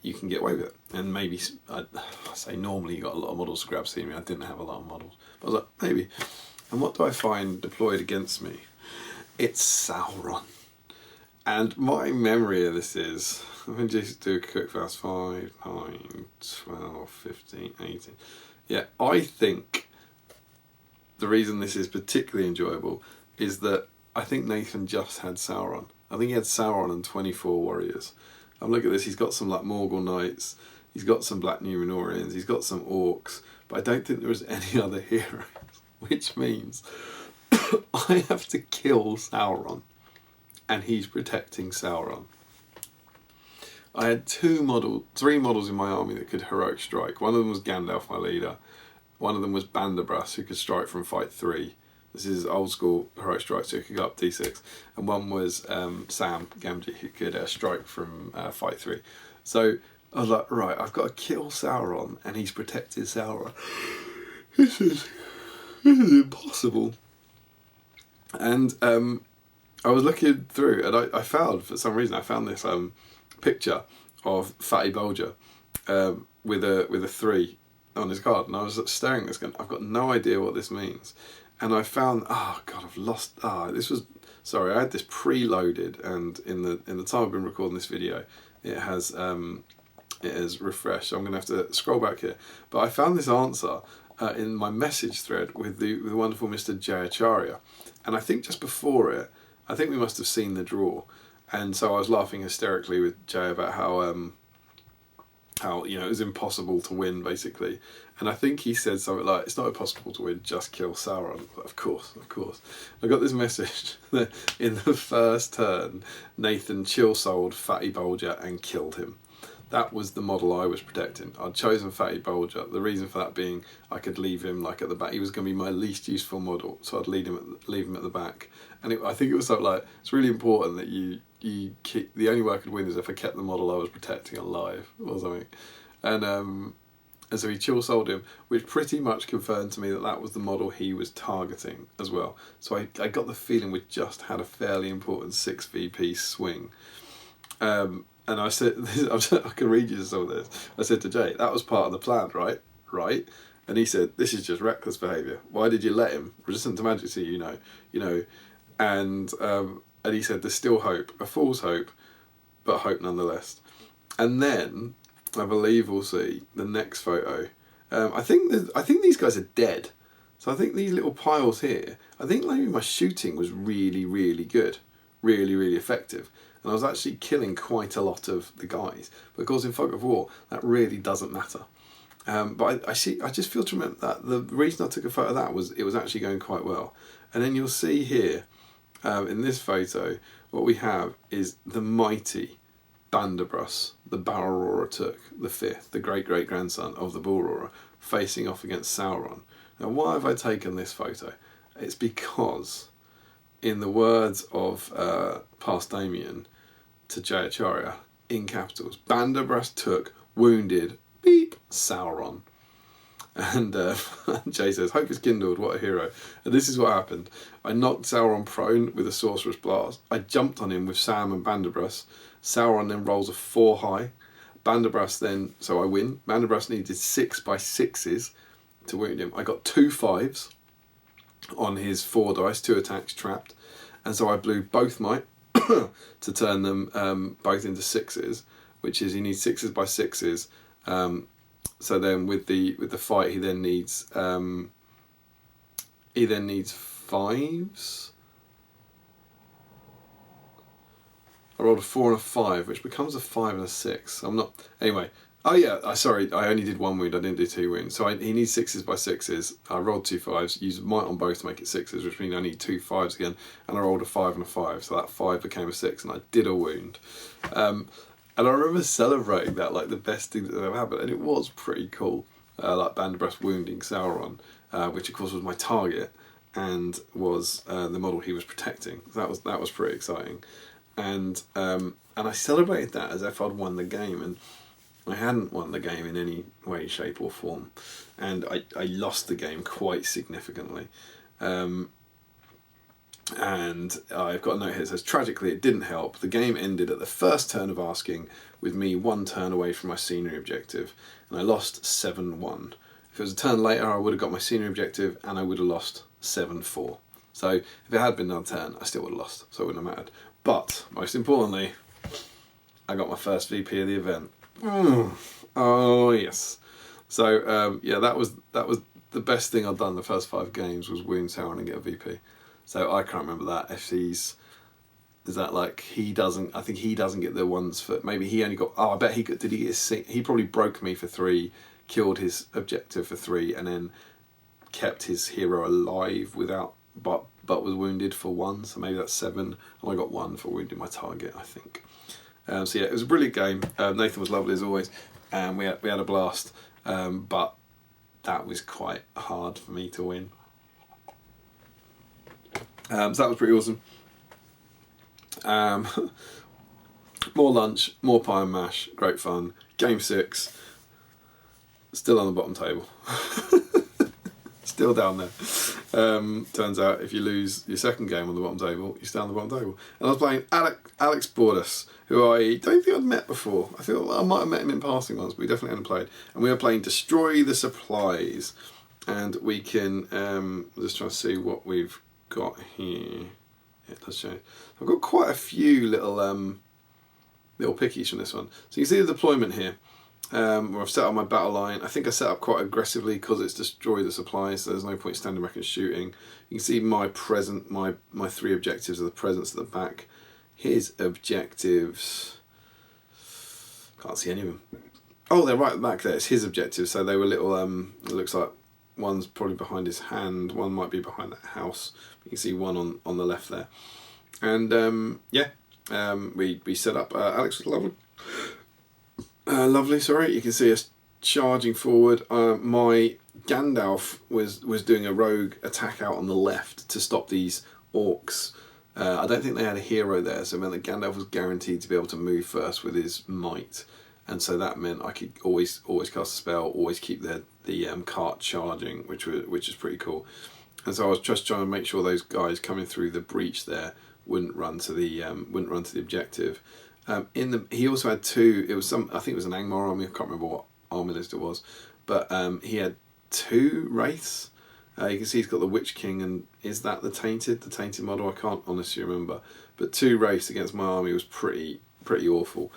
you can get away with it. And maybe, I say normally you got a lot of models to grab, see me, I didn't have a lot of models. But I was like, maybe. And what do I find deployed against me? It's Sauron. And my memory of this is, let me just do a quick fast, 5, 9, 12, 15, 18. Yeah, I think the reason this is particularly enjoyable is that I think Nathan just had Sauron. I think he had Sauron and 24 warriors. I'm looking at this, he's got some like Morgul Knights, he's got some Black Númenóreans, he's got some Orcs, but I don't think there was any other heroes, which means I have to kill Sauron and he's protecting Sauron. I had 3 models in my army that could heroic strike. One of them was Gandalf, my leader. One of them was Bandabras, who could strike from fight 3. This is old school heroic strike, so he could go up d6. And one was Sam Gamgee, who could strike from fight 3. So I was like, right, I've got to kill Sauron, and he's protected Sauron. This is impossible. And I was looking through, and I found, for some reason, this picture of Fatty Bulger with a 3 on his card, and I was staring at this going, I've got no idea what this means. And I found, oh god, I've lost. I had this preloaded, and in the time I've been recording this video, it has refreshed. So I'm going to have to scroll back here. But I found this answer in my message thread with the wonderful Mr. Jayacharya, and I think just before it, I think we must have seen the draw. And so I was laughing hysterically with Jay about how it was impossible to win, basically. And I think he said something like, it's not impossible to win, just kill Sauron. But of course. I got this message that in the first turn, Nathan chill-souled Fatty Bulger and killed him. that was the model I was protecting. I'd chosen Fatty Bulger. The reason for that being I could leave him like at the back. He was going to be my least useful model, so I'd leave him at the back. And I think it was something like, it's really important that you keep, the only way I could win is if I kept the model I was protecting alive or something. And so he chill sold him, which pretty much confirmed to me that that was the model he was targeting as well. So I got the feeling we just had a fairly important 6 VP swing. And I said, I can read you some of this. I said to Jay, that was part of the plan, right? Right? And he said, this is just reckless behaviour. Why did you let him? Resistant to magic, you know. And he said, there's still hope, a fool's hope, but hope nonetheless. And then I believe we'll see the next photo. I think these guys are dead. So I think these little piles here, I think maybe my shooting was really, really good. Really, really effective. And I was actually killing quite a lot of the guys. But of course in Fog of War, that really doesn't matter. But I just feel to remember that the reason I took a photo of that was it was actually going quite well. And then you'll see here, in this photo, what we have is the mighty Banderbruss, the Balrora took, the 5th, the great-great-grandson of the Balrora, facing off against Sauron. Now, why have I taken this photo? It's because, in the words of past Damian to Jayacharya, in capitals, Banderbruss took, wounded, beep, Sauron. And Jay says, hope is kindled, what a hero. And this is what happened. I knocked Sauron prone with a sorcerer's blast. I jumped on him with Sam and Banderbruss. Sauron then rolls a 4 high. Banderbruss then, so I win. Banderbruss needed 6 by 6s to wound him. I got 2 5s on his 4 dice, 2 attacks trapped. And so I blew both might to turn them both into 6s, which is he needs 6s by 6s. So then with the fight he then needs 5s. I rolled a 4 and a 5, which becomes a 5 and a 6. I'm not... Anyway. Oh yeah, sorry, I only did 1 wound, I didn't do 2 wounds. So he needs 6s by 6s. I rolled 2 5s, used might on both to make it 6s, which means I need 2 5s again. And I rolled a 5 and a 5, so that 5 became a 6, and I did a wound. And I remember celebrating that like the best thing that ever happened, and it was pretty cool. Like Banderbruss wounding Sauron, which of course was my target, and was the model he was protecting. That was pretty exciting. And I celebrated that as if I'd won the game, and I hadn't won the game in any way, shape or form, and I lost the game quite significantly. And I've got a note here that says, tragically it didn't help. The game ended at the first turn of asking, with me 1 turn away from my scenery objective, and I lost 7-1. If it was a turn later I would have got my scenery objective and I would have lost 7-4. So if it had been another turn I still would have lost, so it wouldn't have mattered. But most importantly, I got my first VP of the event. Oh yes. So yeah, that was the best thing I'd done the first 5 games, was wound Sauron and get a VP. So I can't remember that. If is that like he doesn't? I think he doesn't get the ones for. Maybe he only got. Oh, I bet he got. Did he get? He probably broke me for 3, killed his objective for 3, and then kept his hero alive without, but was wounded for 1. So maybe that's 7. And I got 1 for wounding my target, I think. So yeah, it was a brilliant game. Nathan was lovely as always, and we had a blast. But that was quite hard for me to win. So that was pretty awesome. More lunch, more pie and mash, great fun. Game 6, still on the bottom table. Still down there. Turns out if you lose your second game on the bottom table, you stay on the bottom table. And I was playing Alex Bordas, who I don't think I'd met before. I feel I might have met him in passing once, but we definitely hadn't played. And we were playing Destroy the Supplies. And we can, just try to see what we've got here. Yeah, it does show. I've got quite a few little pickies from this one. So you can see the deployment here. Where I've set up my battle line. I think I set up quite aggressively because it's Destroy the Supplies, so there's no point standing back and shooting. You can see my 3 objectives are the presents at the back. His objectives, can't see any of them. Oh, they're right at the back there. It's his objectives, so they were little, it looks like one's probably behind his hand, one might be behind that house. You can see one on the left there. And yeah, we set up, Alex was lovely. Lovely, sorry. You can see us charging forward. My Gandalf was doing a rogue attack out on the left to stop these orcs. I don't think they had a hero there, so it meant that Gandalf was guaranteed to be able to move first with his might. And so that meant I could always cast a spell, always keep the cart charging, which is pretty cool. And so I was just trying to make sure those guys coming through the breach there wouldn't run to the objective. He also had two. It was I think it was an Angmar army. I can't remember what army list it was, but he had two wraiths. You can see he's got the Witch King, and is that the tainted model? I can't honestly remember. But two wraiths against my army was pretty awful.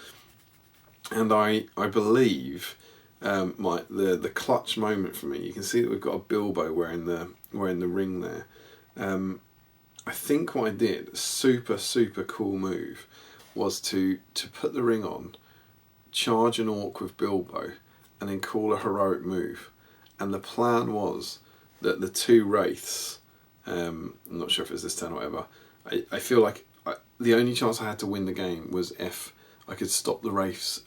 And I believe the clutch moment for me. You can see that we've got a Bilbo wearing the ring there. I think what I did, super cool move, was to put the ring on, charge an orc with Bilbo, and then call a heroic move. And the plan was that the two wraiths, I'm not sure if it's this turn or whatever, I feel like the only chance I had to win the game was if I could stop the wraiths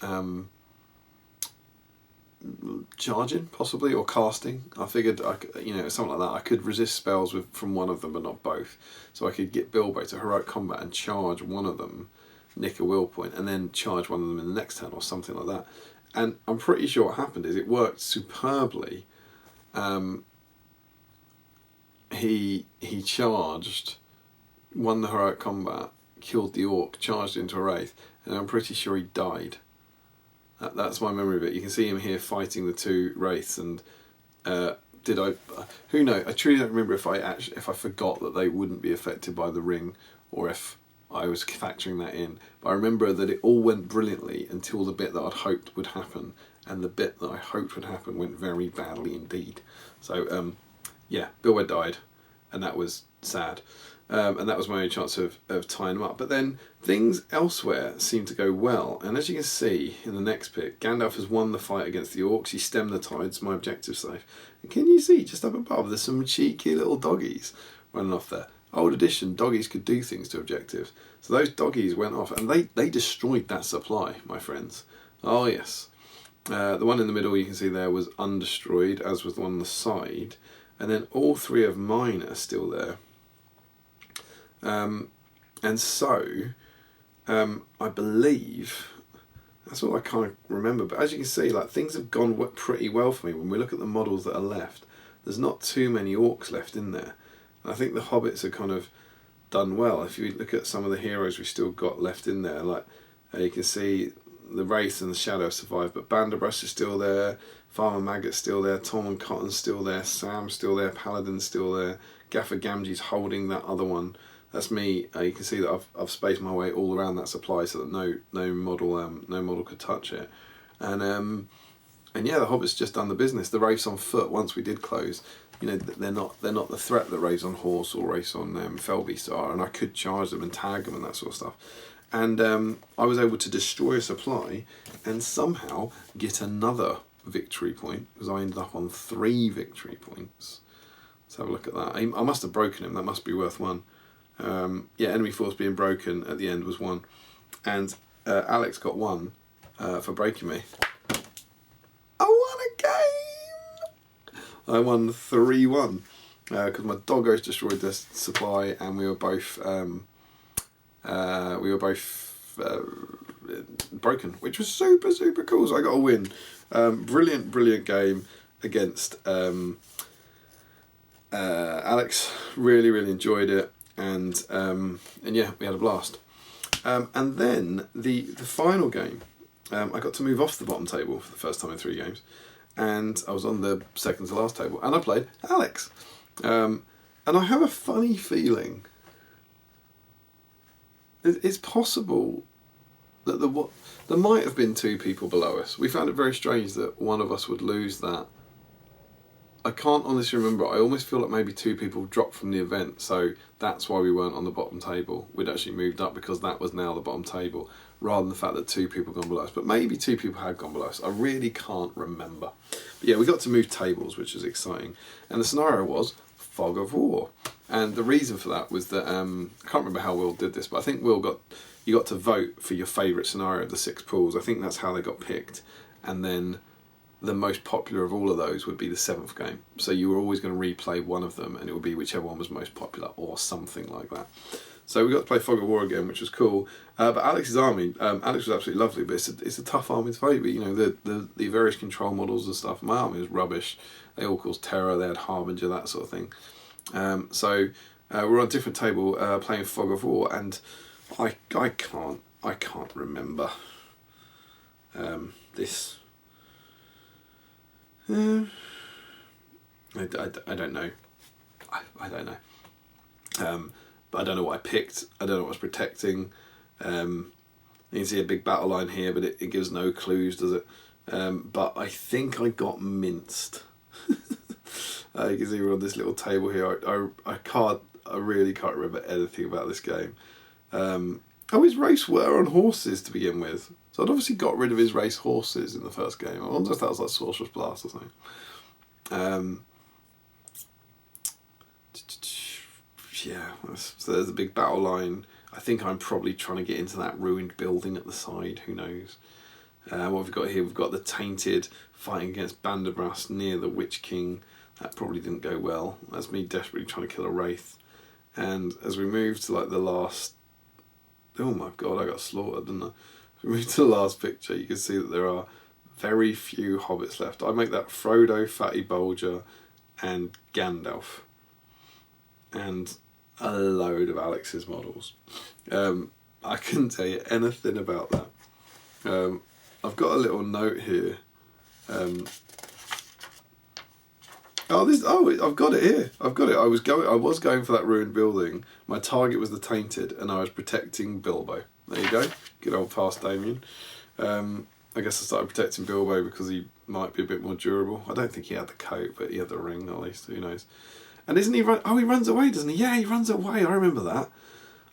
charging, possibly, or casting. I figured, something like that. I could resist spells from one of them, but not both. So I could get Bilbo to heroic combat and charge one of them, nick a will point, and then charge one of them in the next turn, or something like that. And I'm pretty sure what happened is it worked superbly. He charged, won the heroic combat, killed the orc, charged into a wraith, and I'm pretty sure he died. That's my memory of it. You can see him here fighting the two wraiths, and who knows? I truly don't remember if I forgot that they wouldn't be affected by the ring, or if I was factoring that in. But I remember that it all went brilliantly until the bit that I'd hoped would happen, and the bit that I hoped would happen went very badly indeed. So Bilbo died, and that was sad. And that was my only chance of tying them up. But then things elsewhere seemed to go well. And as you can see in the next pick, Gandalf has won the fight against the orcs. He stemmed the tides, my objective safe. And can you see, just up above, there's some cheeky little doggies running off there. Old edition, doggies could do things to objectives. So those doggies went off, and they destroyed that supply, my friends. Oh yes. The one in the middle you can see there was undestroyed, as was the one on the side. And then all three of mine are still there. And so, I believe, that's all I kind of remember, but as you can see, like, things have gone pretty well for me. When we look at the models that are left, there's not too many orcs left in there. And I think the Hobbits are kind of done well. If you look at some of the heroes we've still got left in there, like, you can see the Wraith and the Shadow have survived, but Banderbrush is still there, Farmer Maggot's still there, Tom and Cotton's still there, Sam's still there, Paladin's still there, Gaffer Gamgee's holding that other one. That's me. You can see that I've spaced my way all around that supply so that no model could touch it, and yeah, the Hobbits just done the business. The Wraiths on foot, once we did close, they're not the threat that Wraiths on horse or Wraiths on Felbeast are, and I could charge them and tag them and that sort of stuff. And I was able to destroy a supply and somehow get another victory point, because I ended up on 3 victory points. Let's have a look at that. I must have broken him. That must be worth 1. Enemy force being broken at the end was 1, and Alex got 1 for breaking me. I won a game. I won 3-1 because my doggos destroyed the supply, and we were both broken, which was super cool. So I got a win. Brilliant game against Alex. Really enjoyed it. And yeah, we had a blast. And then the final game, I got to move off the bottom table for the first time in 3 games, and I was on the second to last table, and I played Alex. And I have a funny feeling it's possible that there might have been 2 people below us. We found it very strange that one of us would lose that. I can't honestly remember. I almost feel like maybe 2 people dropped from the event, so that's why we weren't on the bottom table. We'd actually moved up because that was now the bottom table, rather than the fact that 2 people gone below us. But maybe 2 people had gone below us. I really can't remember. But yeah, we got to move tables, which was exciting. And the scenario was Fog of War. And the reason for that was that I can't remember how Will did this, but I think you got to vote for your favourite scenario of the 6 pools. I think that's how they got picked, and then the most popular of all of those would be the 7th game. So you were always going to replay one of them, and it would be whichever one was most popular or something like that. So we got to play Fog of War again, which was cool. But Alex's army, Alex was absolutely lovely, but it's a tough army to play. But you know, the various control models and stuff. My army was rubbish. They all caused terror. They had Harbinger, that sort of thing. So we're on a different table playing Fog of War, and I can't remember this. I don't know. I don't know. But I don't know what I picked. I don't know what I was protecting. You can see a big battle line here, but it gives no clues, does it? But I think I got minced. You can see we're on this little table here. I really can't remember anything about this game. His race were on horses to begin with. So I'd obviously got rid of his race horses in the first game. I wonder if that was like Sorcerer's Blast or something. Yeah, so there's a big battle line. I think I'm probably trying to get into that ruined building at the side. Who knows? What have we got here? We've got the Tainted fighting against Bandabras near the Witch King. That probably didn't go well. That's me desperately trying to kill a Wraith. And as we move to like the last... Oh my god, I got slaughtered, didn't I? As we move to the last picture, you can see that there are very few Hobbits left. I make that Frodo, Fatty Bolger, and Gandalf. And a load of Alex's models. I couldn't tell you anything about that. I've got a little note here. I've got it here. I've got it. I was going for that ruined building. My target was the Tainted, and I was protecting Bilbo. There you go. Good old past Damian. I guess I started protecting Bilbo because he might be a bit more durable. I don't think he had the coat, but he had the ring at least. Who knows? And isn't he run? Oh, he runs away, doesn't he? Yeah, he runs away. I remember that.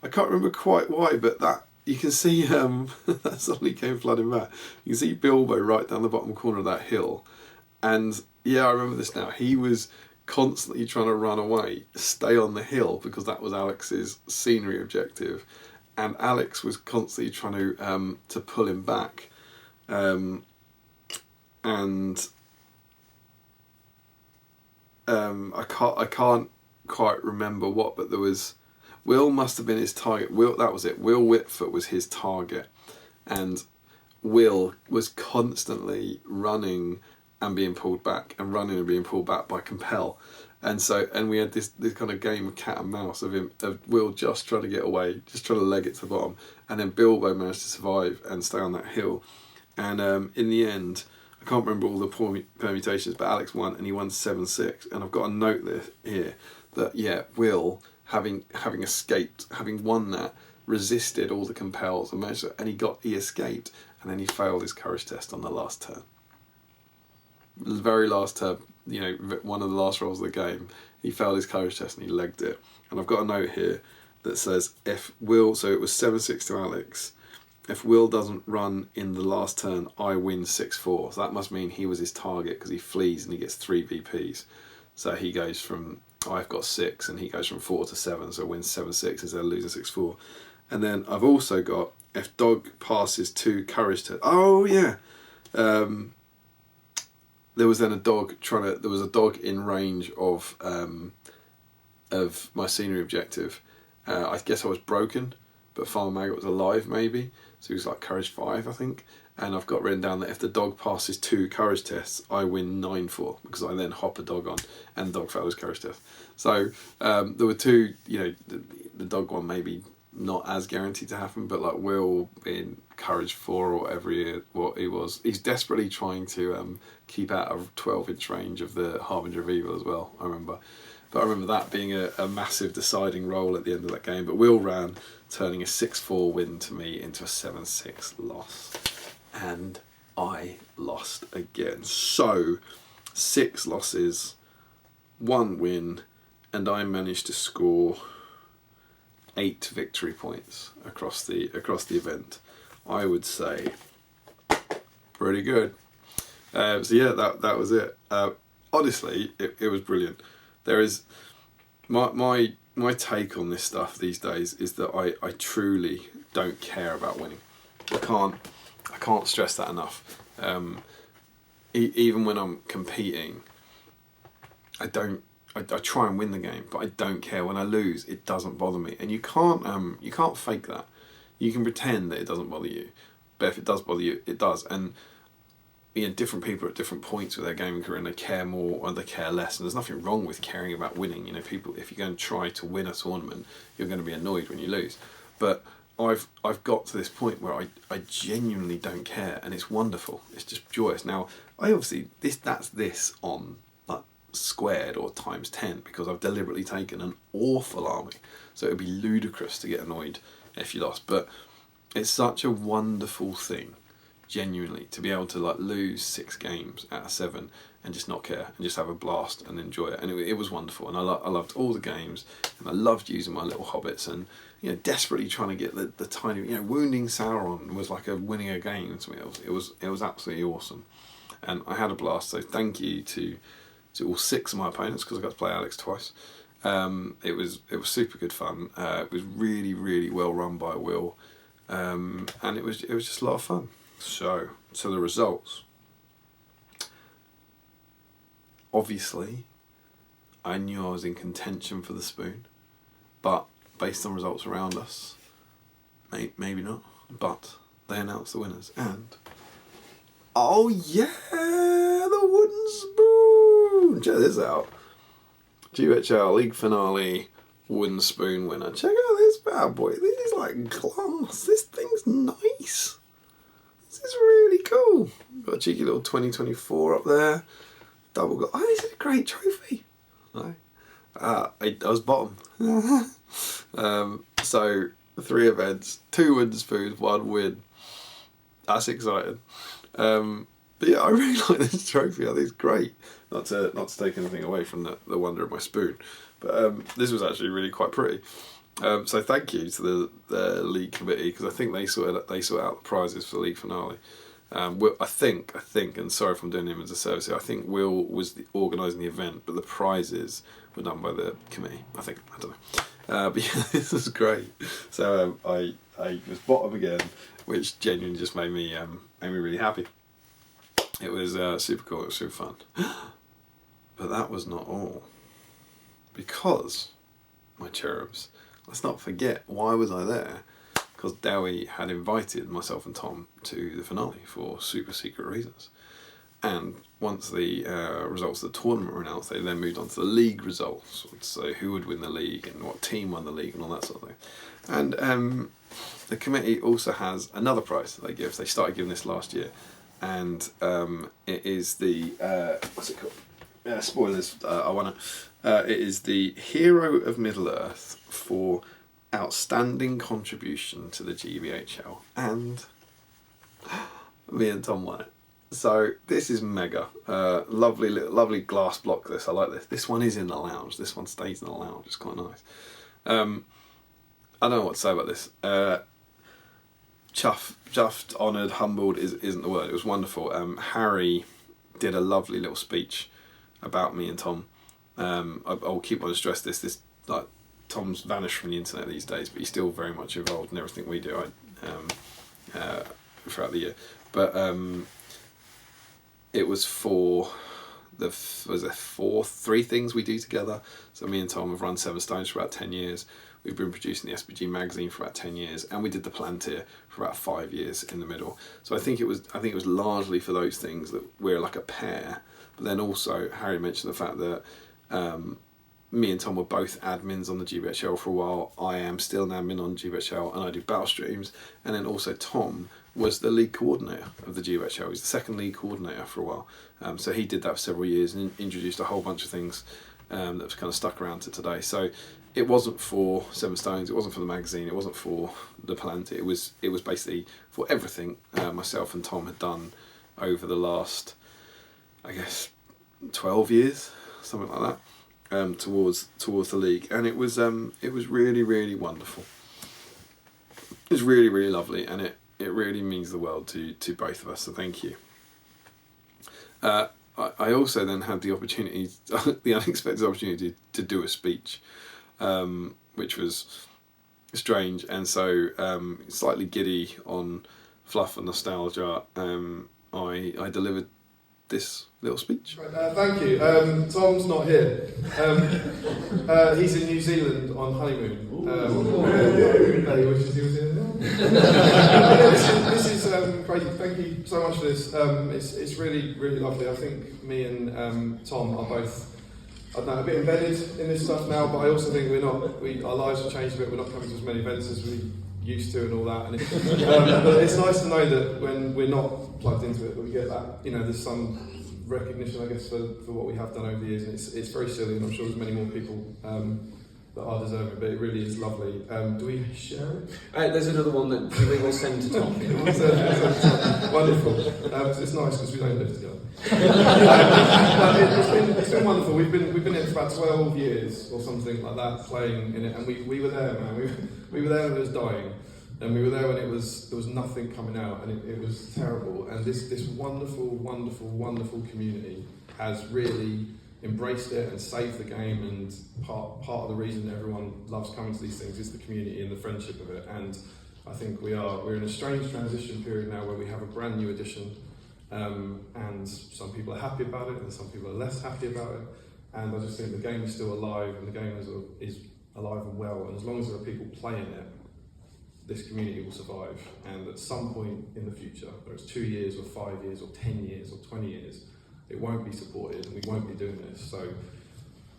I can't remember quite why, but that you can see that suddenly came flooding back. You can see Bilbo right down the bottom corner of that hill, and yeah, I remember this now. He was constantly trying to run away, stay on the hill because that was Alex's scenery objective, and Alex was constantly trying to pull him back, and I can't quite remember what, but there was Will must have been his target. That was it. Will Whitfoot was his target, and Will was constantly running and being pulled back, and running and being pulled back by Compel, and we had this kind of game of cat and mouse of Will just trying to get away, just trying to leg it to the bottom, and then Bilbo managed to survive and stay on that hill, and in the end. I can't remember all the permutations, but Alex won, and he won 7-6. And I've got a note here that Will having escaped, having won that, resisted all the compels and managed to, and he escaped, and then he failed his courage test on the last turn. The very last turn, one of the last rolls of the game, he failed his courage test and he legged it. And I've got a note here that says if Will, so it was 7-6 to Alex. If Will doesn't run in the last turn, I win 6-4. So that must mean he was his target because he flees and he gets 3 VPs. So he goes from, I've got 6 and he goes from 4 to 7. So wins 7-6 instead of losing 6-4. And then I've also got, if dog passes 2 courage tests. Oh yeah. There was then a dog there was a dog in range of my scenery objective. I guess I was broken, but Farmer Maggot was alive maybe. So he was like courage 5, I think. And I've got written down that if the dog passes 2 courage tests, I win 9-4 because I then hop a dog on and the dog fails his courage test. So there were 2, the dog one maybe not as guaranteed to happen, but like Will in courage 4 or whatever what he was, he's desperately trying to keep out of 12-inch range of the Harbinger of Evil as well, I remember. But I remember that being a massive deciding role at the end of that game. But Will ran, turning a 6-4 win to me into a 7-6 loss. And I lost again. So, 6 losses, 1 win, and I managed to score 8 victory points across the event. I would say pretty good. So yeah, that was it. Honestly, it was brilliant. There is my my take on this stuff these days is that I truly don't care about winning. I can't stress that enough. Even when I'm competing, I try and win the game, but I don't care. When I lose, it doesn't bother me, and you can't fake that. You can pretend that it doesn't bother you, but if it does bother you, it does. And different people are at different points with their gaming career, and they care more or they care less. And there's nothing wrong with caring about winning. People, if you're going to try to win a tournament, you're going to be annoyed when you lose. But I've got to this point where I genuinely don't care, and it's wonderful. It's just joyous. Now, I obviously that's this on like squared or times 10 because I've deliberately taken an awful army. So it would be ludicrous to get annoyed if you lost. But it's such a wonderful thing, genuinely, to be able to like lose 6 games out of 7 and just not care and just have a blast and enjoy it. And it was wonderful, and I loved all the games, and I loved using my little hobbits, and desperately trying to get the tiny, wounding Sauron was like winning a game to me. It was absolutely awesome, and I had a blast. So thank you to all 6 of my opponents, because I got to play Alex twice. It was super good fun. It was really, really well run by Will, and it was just a lot of fun. So the results. Obviously, I knew I was in contention for the spoon, but based on results around us, maybe not. But they announced the winners, and oh yeah, the wooden spoon! Check this out. GHL League Finale wooden spoon winner. Check out this bad boy. This is like glass. This thing's nice. This is really cool. Got a cheeky little 2024 up there. Double glass. Oh, this is a great trophy. Right. I was bottom. So 3 events, 2 wooden spoons, 1 win. That's exciting. But yeah, I really like this trophy. I think it's great. Not to take anything away from the wonder of my spoon, but this was actually really quite pretty. So thank you to the league committee, because I think they sorted out the prizes for the league finale. I think, and sorry if I'm doing him as a service here, I think Will was organising the event, but the prizes were done by the committee. I think, I don't know. But yeah, this was great. So I was bottom again, which genuinely just made me really happy. It was super cool. It was super fun. But that was not all, because my cherubs, let's not forget, why was I there? Because Dowie had invited myself and Tom to the finale for super secret reasons. And once the results of the tournament were announced, they then moved on to the league results. So who would win the league and what team won the league and all that sort of thing. And the committee also has another prize that they give. They started giving this last year. And it is the, what's it called? Spoilers, I want to. It is the Hero of Middle-earth for outstanding contribution to the GBHL, and me and Tom won it. So this is mega. Lovely glass block. I like this. This one is in the lounge. This one stays in the lounge. It's quite nice. I don't know what to say about this. Chuffed, honoured, humbled isn't the word. It was wonderful. Harry did a lovely little speech about me and Tom. I'll keep on to stress this. Like, Tom's vanished from the internet these days, but he's still very much involved in everything we do throughout the year. But it was for three things we do together. So me and Tom have run Seven Stones for about 10 years. We've been producing the SBG magazine for about 10 years, and we did the Palantir for about 5 years in the middle. So I think it was largely for those things that we're like a pair. But then also Harry mentioned the fact that me and Tom were both admins on the GBHL for a while. I am still an admin on GBHL, and I do battle streams. And then also Tom was the league coordinator of the GBHL. He's the second league coordinator for a while. So he did that for several years and introduced a whole bunch of things that was kind of stuck around to today. So it wasn't for Seven Stones, it wasn't for the magazine, it wasn't for the Palantir. It was basically for everything myself and Tom had done over the last, I guess, 12 years, something like that. Towards the league, and it was really, really wonderful. It was really, really lovely, and it really means the world to both of us, so thank you. I also then had the opportunity, the unexpected opportunity to do a speech. which was strange. And so, slightly giddy on fluff and nostalgia, I delivered this little speech. Thank you. Tom's not here. He's in New Zealand on honeymoon. He wishes he was here now. This is crazy. Thank you so much for this. It's really, really lovely. I think me and Tom are both, I don't know, a bit embedded in this stuff now, but I also think our lives have changed a bit. We're not coming to as many events as we used to and all that. And but it's nice to know that when we're not plugged into it, that we get that, there's some recognition, I guess, for what we have done over the years. And it's very silly, and I'm sure there's many more people that are deserving, but it really is lovely. Do we share it? There's another one that we will send to Tom. Wonderful. It's nice because we don't live together. It's been wonderful. We've been in it for about 12 years or something like that, playing in it, and we were there, man. We were there when it was dying, and we were there when there was nothing coming out, and it was terrible. And this wonderful, wonderful, wonderful community has really embraced it and saved the game, and part of the reason everyone loves coming to these things is the community and the friendship of it. And I think we're in a strange transition period now where we have a brand new edition, and some people are happy about it and some people are less happy about it, and I just think the game is still alive, and the game is alive and well, and as long as there are people playing it, this community will survive. And at some point in the future, whether it's 2 years or 5 years or 10 years or 20 years, it won't be supported and we won't be doing this. So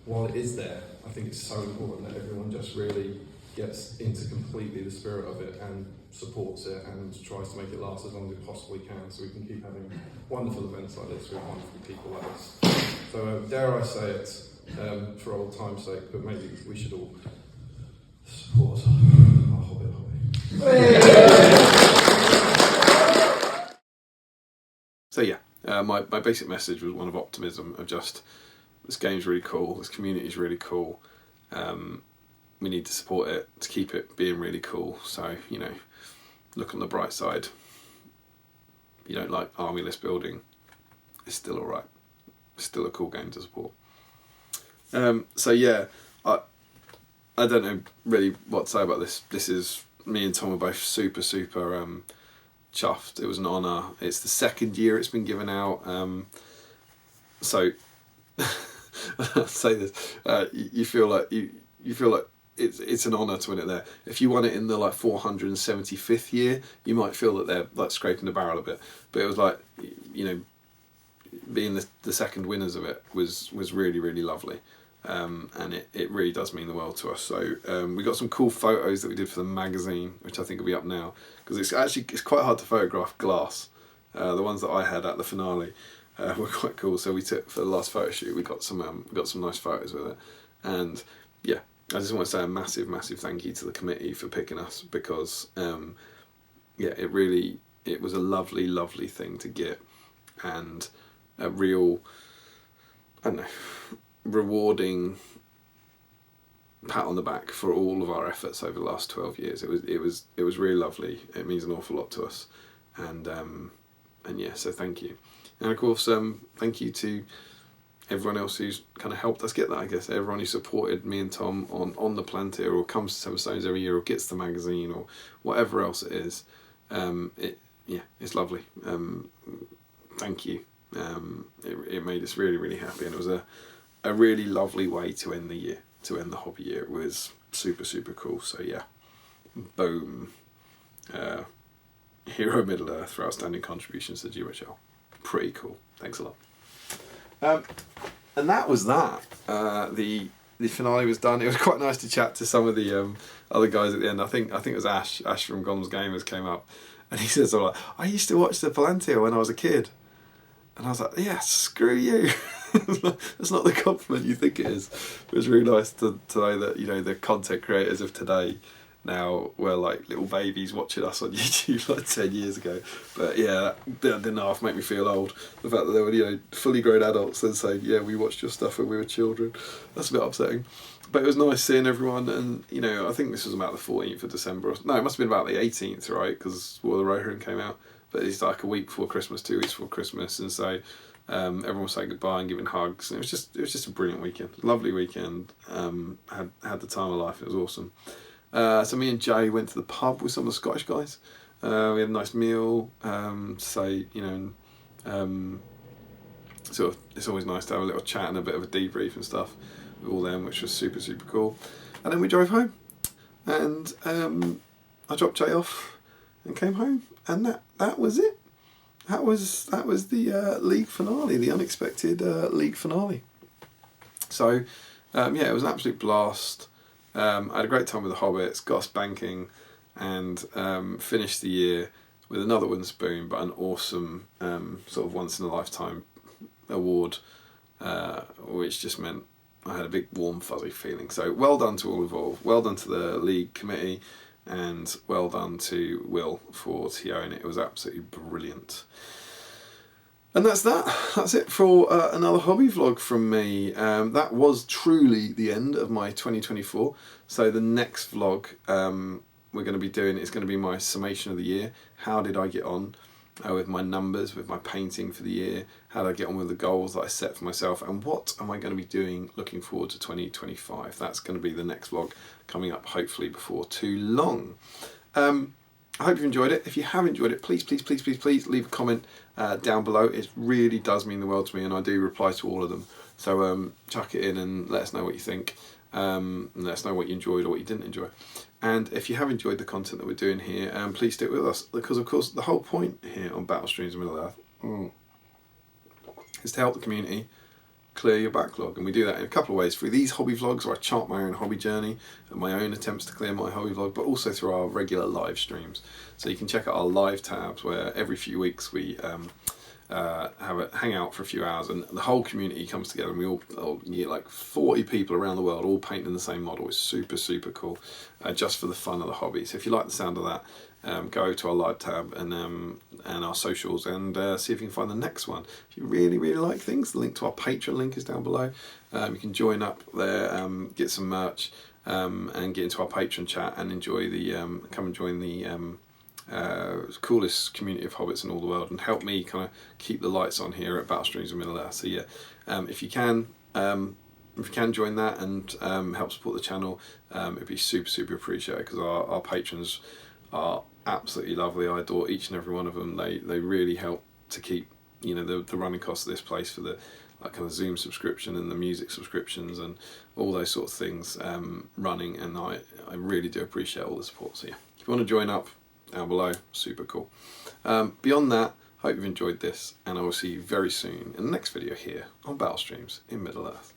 while it is there, I think it's so important that everyone just really gets into completely the spirit of it and supports it and tries to make it last as long as it possibly can, so we can keep having wonderful events like this with wonderful people like this. So dare I say it, for old time's sake, but maybe we should all support our Hobbit hobby. So yeah, my basic message was one of optimism, of just, this game's really cool, this community's really cool, we need to support it to keep it being really cool. So, look on the bright side. If you don't like army list building, it's still alright. It's still a cool game to support. So yeah, I don't know really what to say about this. This is, me and Tom are both super chuffed. It was an honour. It's the second year it's been given out. So I'll say this: you feel like it's an honour to win it there. If you won it in the 475th year, you might feel that they're scraping the barrel a bit. But it was being the second winners of it was really, really lovely. And it really does mean the world to us. So we got some cool photos that we did for the magazine, which I think will be up now, because it's quite hard to photograph glass. The ones that I had at the finale were quite cool. So we took, for the last photo shoot, we got some nice photos with it. And yeah, I just want to say a massive thank you to the committee for picking us, because it was a lovely thing to get, and a real, I don't know, rewarding pat on the back for all of our efforts over the last 12 years. It was really lovely. It means an awful lot to us, and yeah, so thank you. And of course, thank you to everyone else who's kind of helped us get that, I guess. Everyone who supported me and Tom on the Plantier, or comes to Seven Stones every year, or gets the magazine, or whatever else it is. It's lovely. Thank you. It made us really, really happy, and it was a really lovely way to end the year, to end the hobby year. It was super cool. So yeah, boom. Hero Middle Earth for outstanding contributions to GWHL. Pretty cool. Thanks a lot. And that was that. The finale was done. It was quite nice to chat to some of the other guys at the end. I think it was Ash from Gom's Gamers came up, and he says, I used to watch the Palantir when I was a kid. And I was like, yeah, screw you. That's not the compliment you think it is. It was really nice to know that, the content creators of today now were little babies watching us on YouTube 10 years ago. But yeah, that didn't half make me feel old. The fact that they were, fully grown adults and saying, yeah, we watched your stuff when we were children. That's a bit upsetting. But it was nice seeing everyone, and I think this was about the 14th of December. No, it must have been about the 18th, right? Because War of the Rohirrim came out. But it's a week before Christmas, 2 weeks before Christmas, and so Everyone was saying goodbye and giving hugs. And it was just a brilliant weekend, lovely weekend. Had the time of life. It was awesome. So me and Jay went to the pub with some of the Scottish guys. We had a nice meal. Sort of, it's always nice to have a little chat and a bit of a debrief and stuff with all them, which was super, super cool. And then we drove home, and I dropped Jay off and came home, and that was it. That was the league finale, the unexpected league finale. So it was an absolute blast. I had a great time with the Hobbits, got us banking, and finished the year with another wooden spoon, but an awesome sort of once in a lifetime award, which just meant I had a big warm fuzzy feeling. So well done to all involved, well done to the league committee, and well done to Will for TOing it. It was absolutely brilliant. And that's it for another hobby vlog from me. That was truly the end of my 2024. So the next vlog we're going to be doing is going to be my summation of the year. How did I get on with my numbers, with my painting for the year? How did I get on with the goals that I set for myself? And what am I going to be doing looking forward to 2025? That's going to be the next vlog coming up, hopefully before too long. I hope you've enjoyed it. If you have enjoyed it, please leave a comment down below. It really does mean the world to me, and I do reply to all of them. So chuck it in and let us know what you think. And let us know what you enjoyed or what you didn't enjoy. And if you have enjoyed the content that we're doing here, please stick with us, because of course the whole point here on Battle Streams of Middle-earth is to help the community clear your backlog, and we do that in a couple of ways: through these hobby vlogs, where I chart my own hobby journey and my own attempts to clear my hobby vlog, but also through our regular live streams. So you can check out our live tabs, where every few weeks we have a hangout for a few hours, and the whole community comes together, and we all get like 40 people around the world all painting the same model. It's super, super cool, just for the fun of the hobby. So if you like the sound of that, go to our live tab and our socials, and see if you can find the next one. If you really, really like things, the link to our Patreon link is down below. You can join up there, get some merch, and get into our Patreon chat and enjoy the come and join the coolest community of hobbits in all the world, and help me kind of keep the lights on here at Battle Streams of Middle-earth. So yeah, if you can join that and help support the channel, it'd be super, super appreciated, because our patrons are absolutely lovely. I adore each and every one of them. They really help to keep, you know, the running costs of this place, for the kind of Zoom subscription and the music subscriptions and all those sort of things running, and I really do appreciate all the support. So yeah, if you want to join up, down below, super cool. Beyond that, hope you've enjoyed this, and I will see you very soon in the next video here on Battle Streams in Middle-earth.